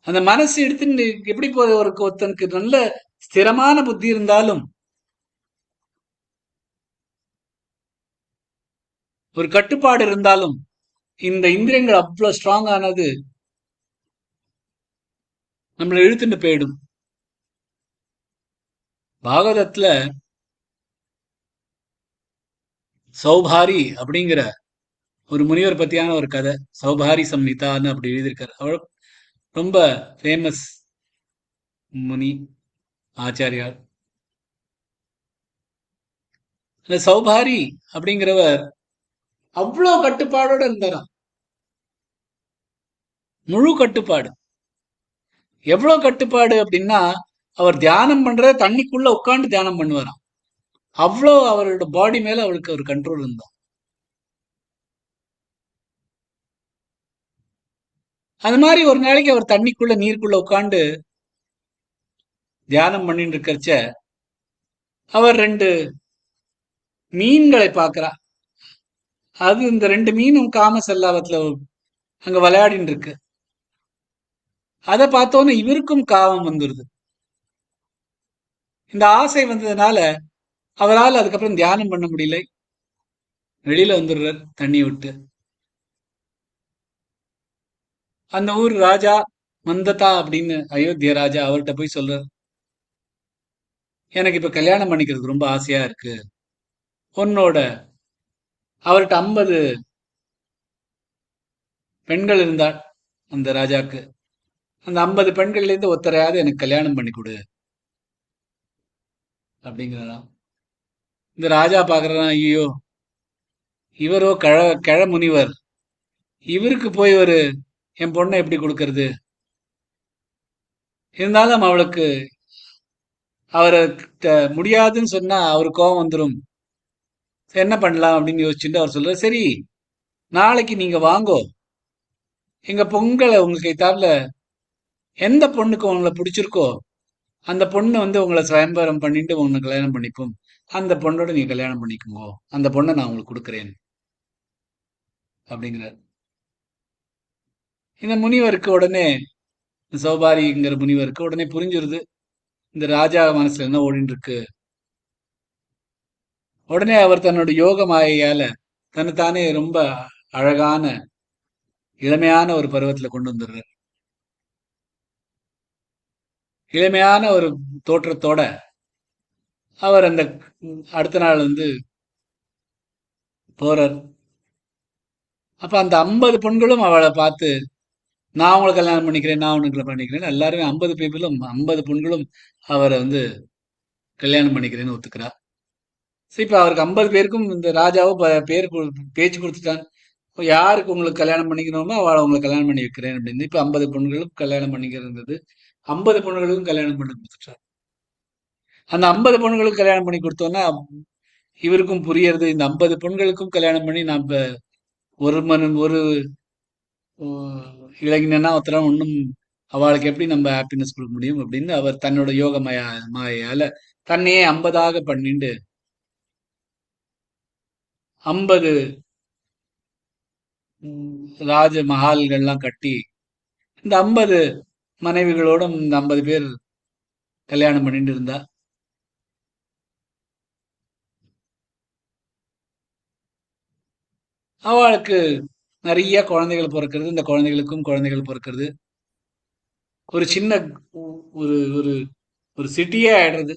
அந்த மனசு எடுத்துன்னு எப்படி போகுது, ஒருத்தனுக்கு நல்ல ஸ்திரமான புத்தி இருந்தாலும், ஒரு கட்டுப்பாடு இருந்தாலும், இந்த இந்திரியங்கள் அவ்வளவு ஸ்ட்ராங் ஆனது நம்மளை இழுத்துட்டு போயிடும். பாகவதத்துல சௌபாரி அப்படிங்கிற ஒரு முனிவர் பத்தியான ஒரு கதை, சௌபாரி சம்ஹிதான்னு அப்படி எழுதியிருக்காரு. அவர் ரொம்ப ஃபேமஸ் முனி, ஆச்சாரியார். அந்த சௌபாரி அப்படிங்கிறவர் அவ்வளவு கட்டுப்பாடோட இருந்தாராம், முழு கட்டுப்பாடு. எவ்வளவு கட்டுப்பாடு அப்படின்னா, அவர் தியானம் பண்றத தண்ணிக்குள்ள உட்கார்ந்து தியானம் பண்ணுவாராம். அவ்வளோ அவரோட பாடி மேல அவருக்கு ஒரு கண்ட்ரோல் இருந்தா. அது மாதிரி ஒரு நாளைக்கு அவர் தண்ணிக்குள்ள நீருக்குள்ள உட்கார்ந்து தியானம் பண்ணிட்டு இருக்கறச்ச அவர் ரெண்டு மீன்களை பார்க்கிறா. அது இந்த ரெண்டு மீனும் காம செல்லாவத்துல அங்க விளையாடின்னு இருக்கு. அதை பார்த்தோன்னு இவருக்கும் காமம் வந்துருது. இந்த ஆசை வந்ததுனால அவரால் அதுக்கப்புறம் தியானம் பண்ண முடியல, வெளியில வந்துடுறார் தண்ணி விட்டு. அந்த ஊர் ராஜா மந்ததா அப்படின்னு அயோத்திய ராஜா, அவர்கிட்ட போய் சொல்றார், எனக்கு இப்ப கல்யாணம் பண்ணிக்கிறதுக்கு ரொம்ப ஆசையா இருக்கு. உன்னோட அவர்கிட்ட 50 பெண்கள் இருந்தாள் அந்த ராஜாக்கு. அந்த 50 பெண்கள்ல இருந்து ஒருத்தரையாவது எனக்கு கல்யாணம் பண்ணி கொடு அப்படிங்கிறாராம். இந்த ராஜா பாக்குறான், ஐயோ இவரோ கிழ முனிவர், இவருக்கு போய் என் பொண்ணை எப்படி கொடுக்கறது? இருந்தாலும் அவளுக்கு அவரை முடியாதுன்னு சொன்னா அவரு கோபம் வந்துடும், என்ன பண்ணலாம் அப்படின்னு யோசிச்சுட்டு அவர் சொல்றாரு, சரி நாளைக்கு நீங்க வாங்கோ, எங்க பொங்கலை உங்களுக்கு கைத்தாப்புல எந்த பொண்ணுக்கு உங்களை பிடிச்சிருக்கோ அந்த பொண்ணு உங்களை சுயம்பரம் பண்ணிட்டு உங்களை கல்யாணம் பண்ணிப்போம், அந்த பொண்ணோட நீங்க கல்யாணம் பண்ணிக்கோங்க, அந்த பொண்ணை நான் உங்களுக்கு கொடுக்குறேன் அப்படிங்கிறார். இந்த முனிவருக்கு உடனே, சௌபாரிங்கிற முனிவருக்கு உடனே புரிஞ்சிருது இந்த ராஜா மனசுல என்ன ஓடிட்டு இருக்கு. உடனே அவர் தன்னோட யோக மாயையால தன்னைத்தானே ரொம்ப அழகான இளமையான ஒரு பருவத்துல கொண்டு வந்துடுறார். இளமையான ஒரு தோற்றத்தோட அவர் அந்த அடுத்த நாள் போறார். அப்ப அந்த 50 பெண்களும் அவளை பார்த்து, நான் உங்களை கல்யாணம் பண்ணிக்கிறேன், நான் உனக்கு பண்ணிக்கிறேன், எல்லாருமே 50 பீப்புளும் 50 பெண்களும் அவரை கல்யாணம் பண்ணிக்கிறேன்னு ஒத்துக்கிறா. சரி, இப்ப அவருக்கு 50 பேருக்கும் இந்த ராஜாவும் பேச்சு கொடுத்துட்டான். இப்ப யாருக்கு உங்களுக்கு கல்யாணம் பண்ணிக்கணுமோ அவளை உங்களுக்கு கல்யாணம் பண்ணி வைக்கிறேன் அப்படின்னு. இப்ப 50 பொண்ணுகளுக்கும் கல்யாணம் பண்ணிக்கிறது 50 பொண்ணுகளுக்கும் கல்யாணம் பண்ணி கொடுத்துட்டார். அந்த 50 பொண்ணுகளுக்கும் கல்யாணம் பண்ணி கொடுத்தோன்னா இவருக்கும் புரியறது, இந்த 50 பெண்களுக்கும் கல்யாணம் பண்ணி நான் இப்ப ஒரு இளைஞனா ஒருத்தர ஒன்றும் அவளுக்கு எப்படி நம்ம ஹாப்பினஸ் கொடுக்க முடியும் அப்படின்னு அவர் தன்னோட யோக மாயால தன்னையே 50ஆக பண்ணிட்டு 50 ராஜ மஹால்கள்லாம் கட்டி இந்த 50 மனைவிகளோட இந்த 50 பேர் கல்யாணம் பண்ணிட்டு இருந்தா. அவளுக்கு நிறைய குழந்தைகள் பிறக்கிறது, இந்த குழந்தைகளுக்கும் குழந்தைகள் பிறக்கிறது. ஒரு சின்ன ஒரு ஒரு ஒரு சிட்டியே ஆயிடுறது.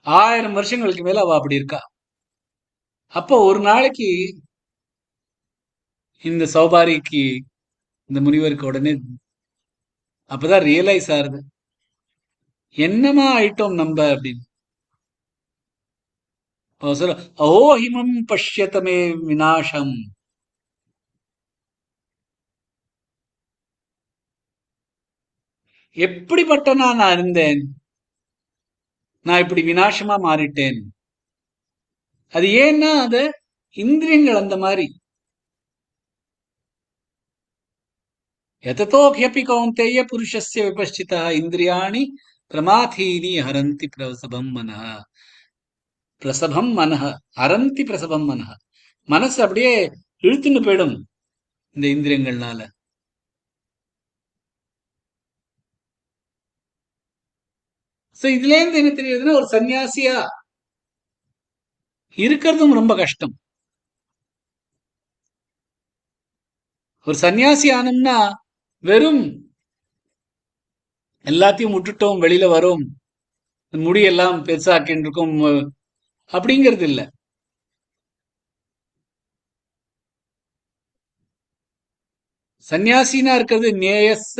1000 வருஷங்களுக்கு மேல அவ அப்படி இருக்கா. அப்போ ஒரு நாளைக்கு இந்த சௌபாரிக்கு, இந்த முனிவருக்கு உடனே அப்பதான் ரியலைஸ் ஆகுது, என்னமா ஆயிட்டோம் நம்ம அப்படின்னு. அவ சொல்ல, அஹோஹிமம் பஷ்யதமே விநாசம். எப்படிப்பட்டனா நான் இருந்தேன், நான் இப்படி விநாசமா மாறிட்டேன். அது ஏன்னா அது இந்திரியங்கள் அந்த மாதிரி. எததோஹ்யபி கௌந்தேய புருஷஸ்ய விபஸ்சிதா இந்திரியாணி பிரமாதீனி ஹரந்தி பிரசபம் மனஹ. பிரசபம் மனஹ ஹரந்தி பிரசபம் மனஹ. மனசு அப்படியே இழுத்துன்னு போயிடும் இந்த இந்திரியங்கள்னால. சோ இதுல இருந்து என்ன தெரியுதுன்னா, ஒரு சன்னியாசியா இருக்கிறதும் ரொம்ப கஷ்டம். ஒரு சன்னியாசி ஆனோம்னா வெறும் எல்லாத்தையும் விட்டுட்டோம் வெளியில வரோம், முடியெல்லாம் பெருசாக்கின்னு இருக்கோம் அப்படிங்கிறது இல்ல. சன்னியாசினா இருக்கிறது நேயஸ்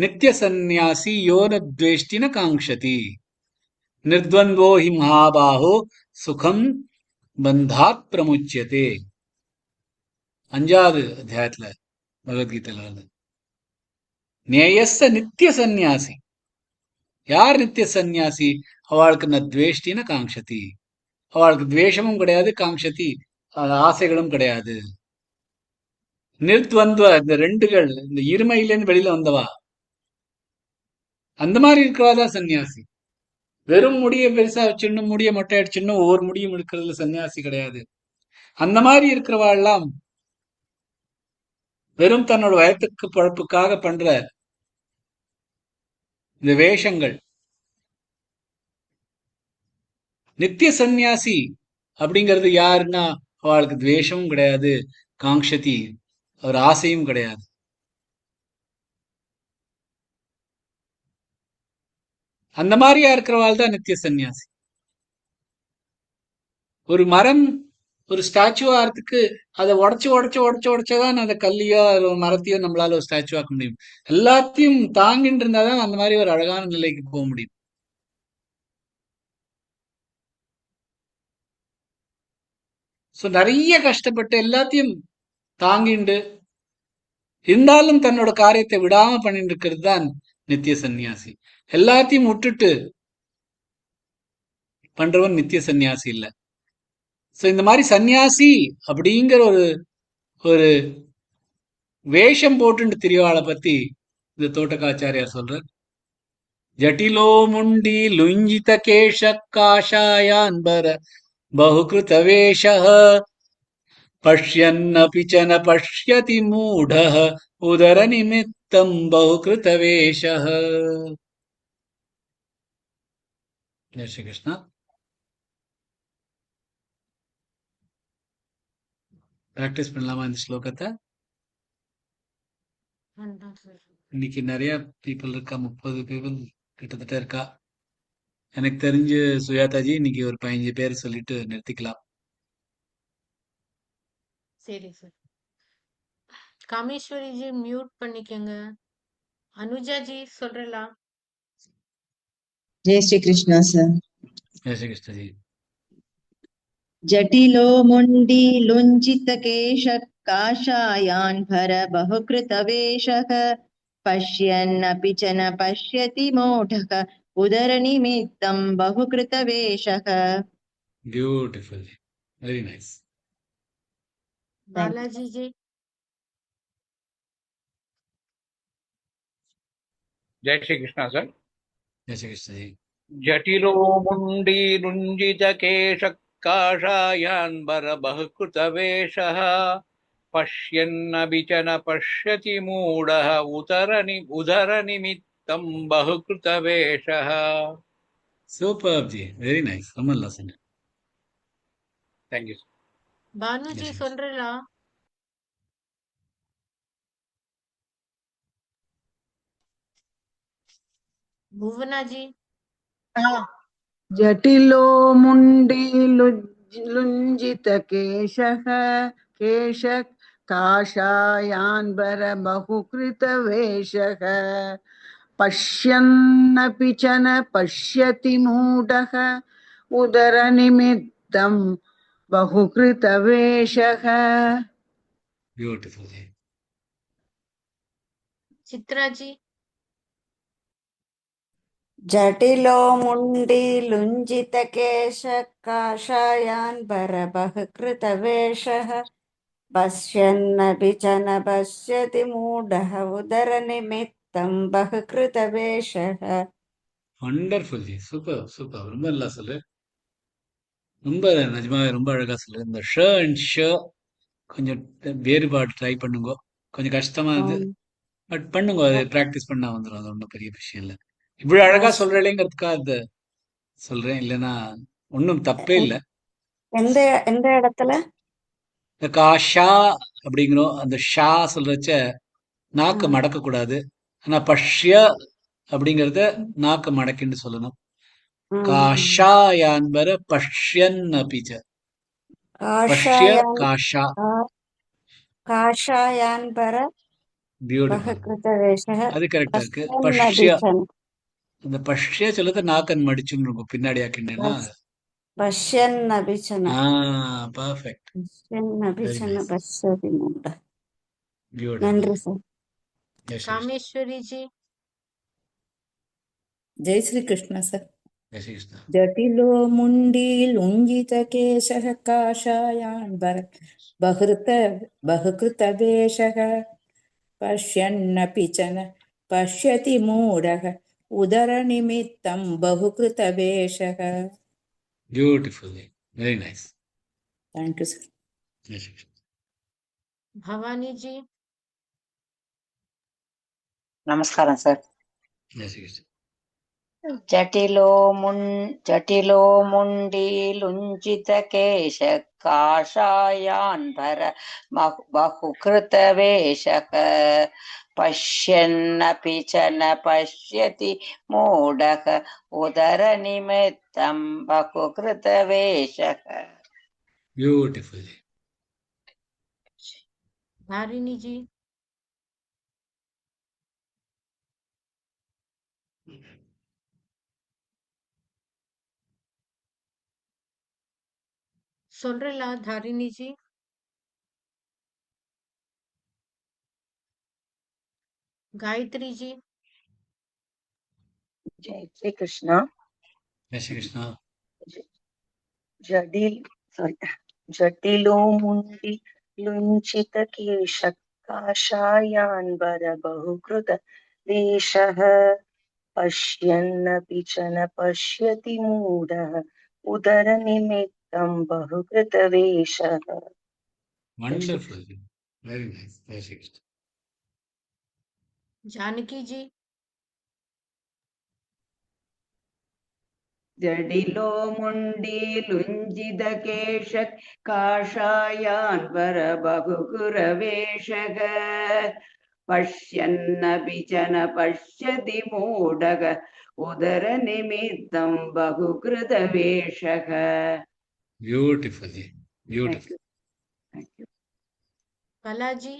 நித்திய சந்நியாசி யோன துவேஷ்டின காங்க்ஷதி நிர்த்வந்தோ ஹி மகாபாஹோ சுகம் பந்தாத் பிரமுச்சியதே. 5வது அத்தியாயத்துல பகவத்கீதையில வருது. நேயஸ் நித்திய சந்நியாசி. யார் நித்திய சந்நியாசி? அவளுக்கு ந துவேஷ்டின காங்க்ஷதி. அவளுக்கு துவேஷமும் கிடையாது, காங்க்ஷதி ஆசைகளும் கிடையாது. நிர்த்வந்த்வ, இந்த ரெண்டுகள், இந்த இருமையிலேருந்து வெளியில வந்தவா, அந்த மாதிரி இருக்கிறவாதான் சன்னியாசி. வெறும் முடிய பெருசா வச்சிடணும், முடிய மொட்டை அடிச்சிடணும், ஒவ்வொரு முடியும் இருக்கிறதுல சன்னியாசி கிடையாது. அந்த மாதிரி இருக்கிறவாள்லாம் வெறும் தன்னோட வயத்துக்கு பழப்புக்காக பண்ற இந்த வேஷங்கள். நித்திய சந்நியாசி அப்படிங்கிறது யாருன்னா, அவளுக்கு துவேஷமும் கிடையாது, காங்க்ஷதி ஒரு ஆசையும் கிடையாது. அந்த மாதிரியா இருக்கிறவாள் தான் நித்திய சந்நியாசி. ஒரு மரம் ஒரு ஸ்டாச்சு ஆகிறதுக்கு அதை உடச்சுதான் அந்த கல்லையோ ஒரு மரத்தையோ நம்மளால ஒரு ஸ்டாச்சு ஆக்க முடியும். எல்லாத்தையும் தாங்கிட்டு இருந்தாதான் அந்த மாதிரி ஒரு அழகான நிலைக்கு போக முடியும். சோ நிறைய கஷ்டப்பட்டு எல்லாத்தையும் தாங்கிண்டு இருந்தாலும் தன்னோட காரியத்தை விடாம பண்ணிட்டு இருக்கிறது தான் நித்திய சந்நியாசி. எல்லாத்தையும் விட்டுட்டு பண்றவன் நித்திய சந்நியாசி இல்ல. சோ இந்த மாதிரி சந்நியாசி அப்படிங்கிற ஒரு ஒரு வேஷம் போட்டு திரிவாளை பத்தி இந்த தோட்டக்காச்சாரியார் சொல்றார். ஜட்டிலோ முண்டி லுஞ்சித கேஷ காஷாயான்பர பகுகிருத வேஷः பஷ்யன்னபி ச ந பஷ்யதி மூடः உதர நிமித்தம் பகுகிருத வேஷः. ஜெய் ஸ்ரீ கிருஷ்ணா. பிராக்டிஸ் பண்ணலாமா இந்த ஸ்லோகத்தை? இன்னைக்கு நிறைய பீப்புள் இருக்கா, 30 பீப்புள் கிட்டத்தட்ட இருக்கா. எனக்கு தெரிஞ்சு சுயாதாஜி இன்னைக்கு ஒரு 15 பேர் சொல்லிட்டு நிறுத்திக்கலாம். சரி சார். காமேஸ்வரி ஜி மியூட் பண்ணிக்கங்க. अनुजा जी சொல்றீங்களா? जय श्री कृष्ण सर। जय श्री कृष्ण जी। जटिलो मुण्डी लुञ्जितकेश काषायान्भर बहुकृतवेषः पश्यन्नपि च न पश्यति मूढः उदरनिमित्तं बहुकृतवेषः। Beautiful, very nice. Balaji ji जय श्री कृष्ण सर। जय श्री कृष्ण जी। जटिलो मुण्डीरुञ्जितकेशः काषायान्बरबहुकृतवेषः पश्यन्नपि च न पश्यति मूढः उदरनिमित्तं बहुकृतवेषः। Superb जी, वेरी नाइस, कमल लसन। Thank you. பானு जय जी श्री कृष्ण। சொல்றீங்களா? भुवना जी जटिलो मुण्डी लुञ्जितकेशः केश काषायान्बर बहुकृतवेषः पश्यन्नपि च न पश्यति मूढः उदरनिमित्तं बहुकृतवेषः। ब्यूटिफुल जी। चित्रा जी जटिलो मुण्डी लुञ्जितकेश काषायान्बरबहुकृतवेषः पश्यन्नपि च न पश्यति मूढः उदरनिमित्तं बहुकृतवेषः। वंडरफुल जी, சூப்பர் சூப்பர், ரொம்ப நல்லா சொல்லு. ரொம்ப நிஜமாவே ரொம்ப அழகா சொல்லு. இந்த ஷ அண்ட் ஷ கொஞ்சம் வேறுபாடு ட்ரை பண்ணுங்க. கொஞ்சம் கஷ்டமா இருந்து பட் பண்ணுங்க, அது பிராக்டிஸ் பண்ணா வந்துடும். அது ஒன்றும் பெரிய விஷயம் இல்லை. இவ்வளவு அழகா சொல்றேங்கிறதுக்காக அது சொல்றேன், இல்லைன்னா ஒன்றும் தப்பே இல்லை. எந்த எந்த இடத்துல இந்த காஷா அப்படிங்கிறோம், அந்த ஷா சொல்றச்ச நாக்கு மடக்க கூடாது. ஆனா பஷ்ய அப்படிங்கறத நாக்கு மடக்கின்னு சொல்லணும். காஷாயான்பர பஷ்யன் அபிச்ச. பஷ்ய காஷாயான் காஷா. காஷாயான்பர பியூட்டிஃபுல், बहुकृतवेषः அது கரெக்டா இருக்கு. पश्यन्नपि பஷ்ய, च அந்த பஷ்ய சொல்லுறது நாக்கன் மடிச்சுன்னு இருக்கும், பின்னாடி ஆக்கிண்டேன்னா. पश्यन्नपि च न பர்ஃபெக்ட், पश्यन्नपि च வெரி न நைஸ், पश्यति मूढः। பியூட்டிஃபுல். நன்றி சார்। जय श्री कृष्ण। कामेश्वरी जी जय श्री कृष्ण सर। जय श्री कृष्ण। जटिलो मुण्डी लुञ्जितकेशः काषायान्बर बहुकृतवेषः पश्यन्नपि च न पश्यति मूढः उदरनिमित्तं बहुकृतवेषः। Beautiful, very nice. Thank you sir. जय श्री कृष्ण। भवानी जी नमस्कारं सर। जय श्री कृष्ण। जटिलो मुण्डी लुञ्जितकेश काषायान्बर बहुकृतवेषः पश्यन्नपि च न पश्यति मूढः उदरनिमित्तं बहुकृतवेषः। ब्यूटिफुल। धारिणी जी சொல்றீங்களா? धारिणी जी गायत्री जी जय श्री कृष्ण। जय श्री कृष्ण। जटिलो मुण्डी लुञ्चितकेश काषायान्बर बहुकृतवेषः पश्यन्नपि च न पश्यति मूढः उदरनिमित्तं बहुकृतवेषः। Wonderful, very nice. जय श्री कृष्ण। जानकी जी जटिलो मुण्डी लुञ्जितकेश काषायान्वर बहुकुरवेषः पश्यन्नपि च न पश्यति मूढः उदरनिमित्तं बहुकृतवेषः। Beautiful, beautiful. Thank you. कला जी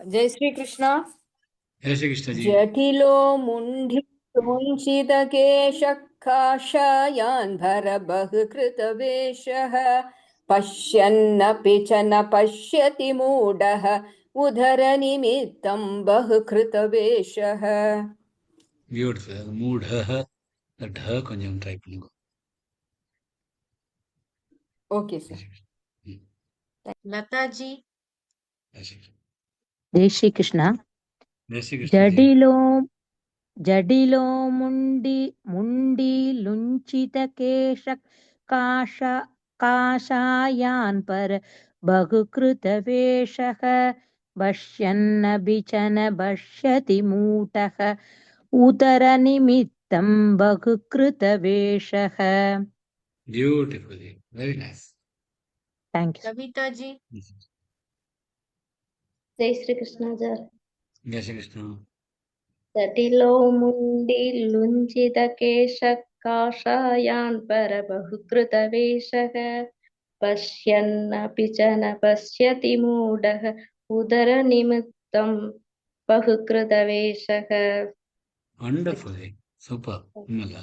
जय श्री कृष्णा। जय श्री कृष्ण जी। जटिलो मुण्डितकेशः काषायान्धरबहुकृतवेषः पश्यन्नपि च न पश्यति मूढः उदरनिमित्तं बहुकृतवेषः। பியூட்டிஃபுல். மூடஹ ढ கொஞ்சம் ட்ரை பண்ணுங்க. ओके जय सर। श्री कृष्ण. हम्म, लता जी जय श्री कृष्ण. जय श्री कृष्ण। जय श्री कृष्ण जी. जडिलो जडिलो मुण्डी लुञ्चितकेश काश काषायान् पर बहुकृतवेषः पश्यन्नभिचन पश्यति मूढः उदरनिमित्तं बहुकृतवेषः। Beautiful. Very nice. Thank you. Kavita ji जय श्री कृष्ण सर। जय श्री कृष्ण. जटिलो मुण्डी लुञ्जितकेशः काषायान् परबहुकृतवेषः पश्यन्नपि च न पश्यति मूढः उदरनिमित्तं बहुकृतवेषः। Wonderful. Super. நல்லா.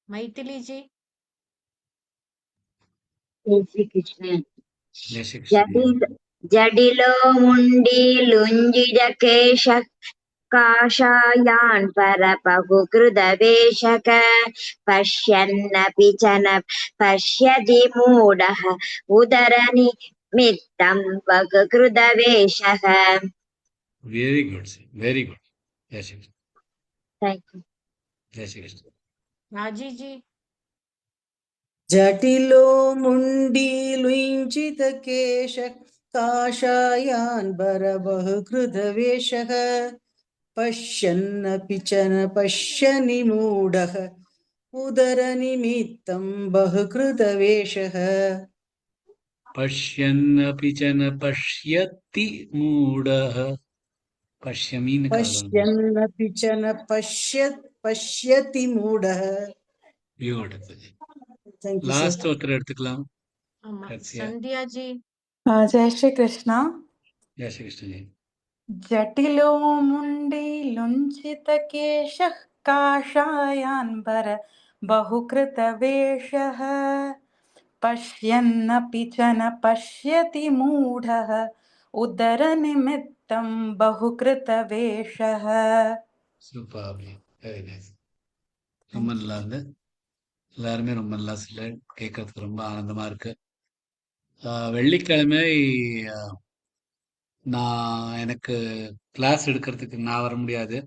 मैथिली जी जय श्री कृष्ण। जय श्री कृष्ण जी. जडिलो मुण्डी लुञ्जितकेशः काषायान् परबहुकृतवेषः पश्यन्नपि च न पश्यति मूढः उदरनिमित्तं बहुकृतवेषः। Very good. Very good. जय श्री कृष्ण. Thank you. जय श्री कृष्ण. राजी जी जटिलो मुण्डीलुञ्जितकेशः काषायान्बरबहुकृतवेषः पश्यन्नपि च न पश्यनि मूढः उदरनिमित्तं बहुकृतवेषः। पश्यन्नपि च न पश्यति मूढः. पश्यमीन कागम. पश्यन्नपि च न पश्यति मूढः। Beautiful. Thank you, sir. Last ஒருத்தர் எடுத்துக்கலாம். आमा கடைசியா. संध्या जी जय श्री कृष्ण। जय श्री कृष्ण जी. जटिलो मुण्डी लुञ्छितकेशः काषायान्बर बहुकृतवेषः पश्यन्नपि च न पश्यति मूढः उदरनिमित्तं बहुकृतवेषः। சூப்பர். Very nice. ரொம்ப நல்லா இருந்து எல்லாருமே ரொம்ப நல்லா கேட்கறதுக்கு ரொம்ப ஆனந்தமா இருக்கு. வெள்ளிக்கிழமை நான் எனக்கு கிளாஸ் எடுக்கிறதுக்கு நான் வர முடியாது.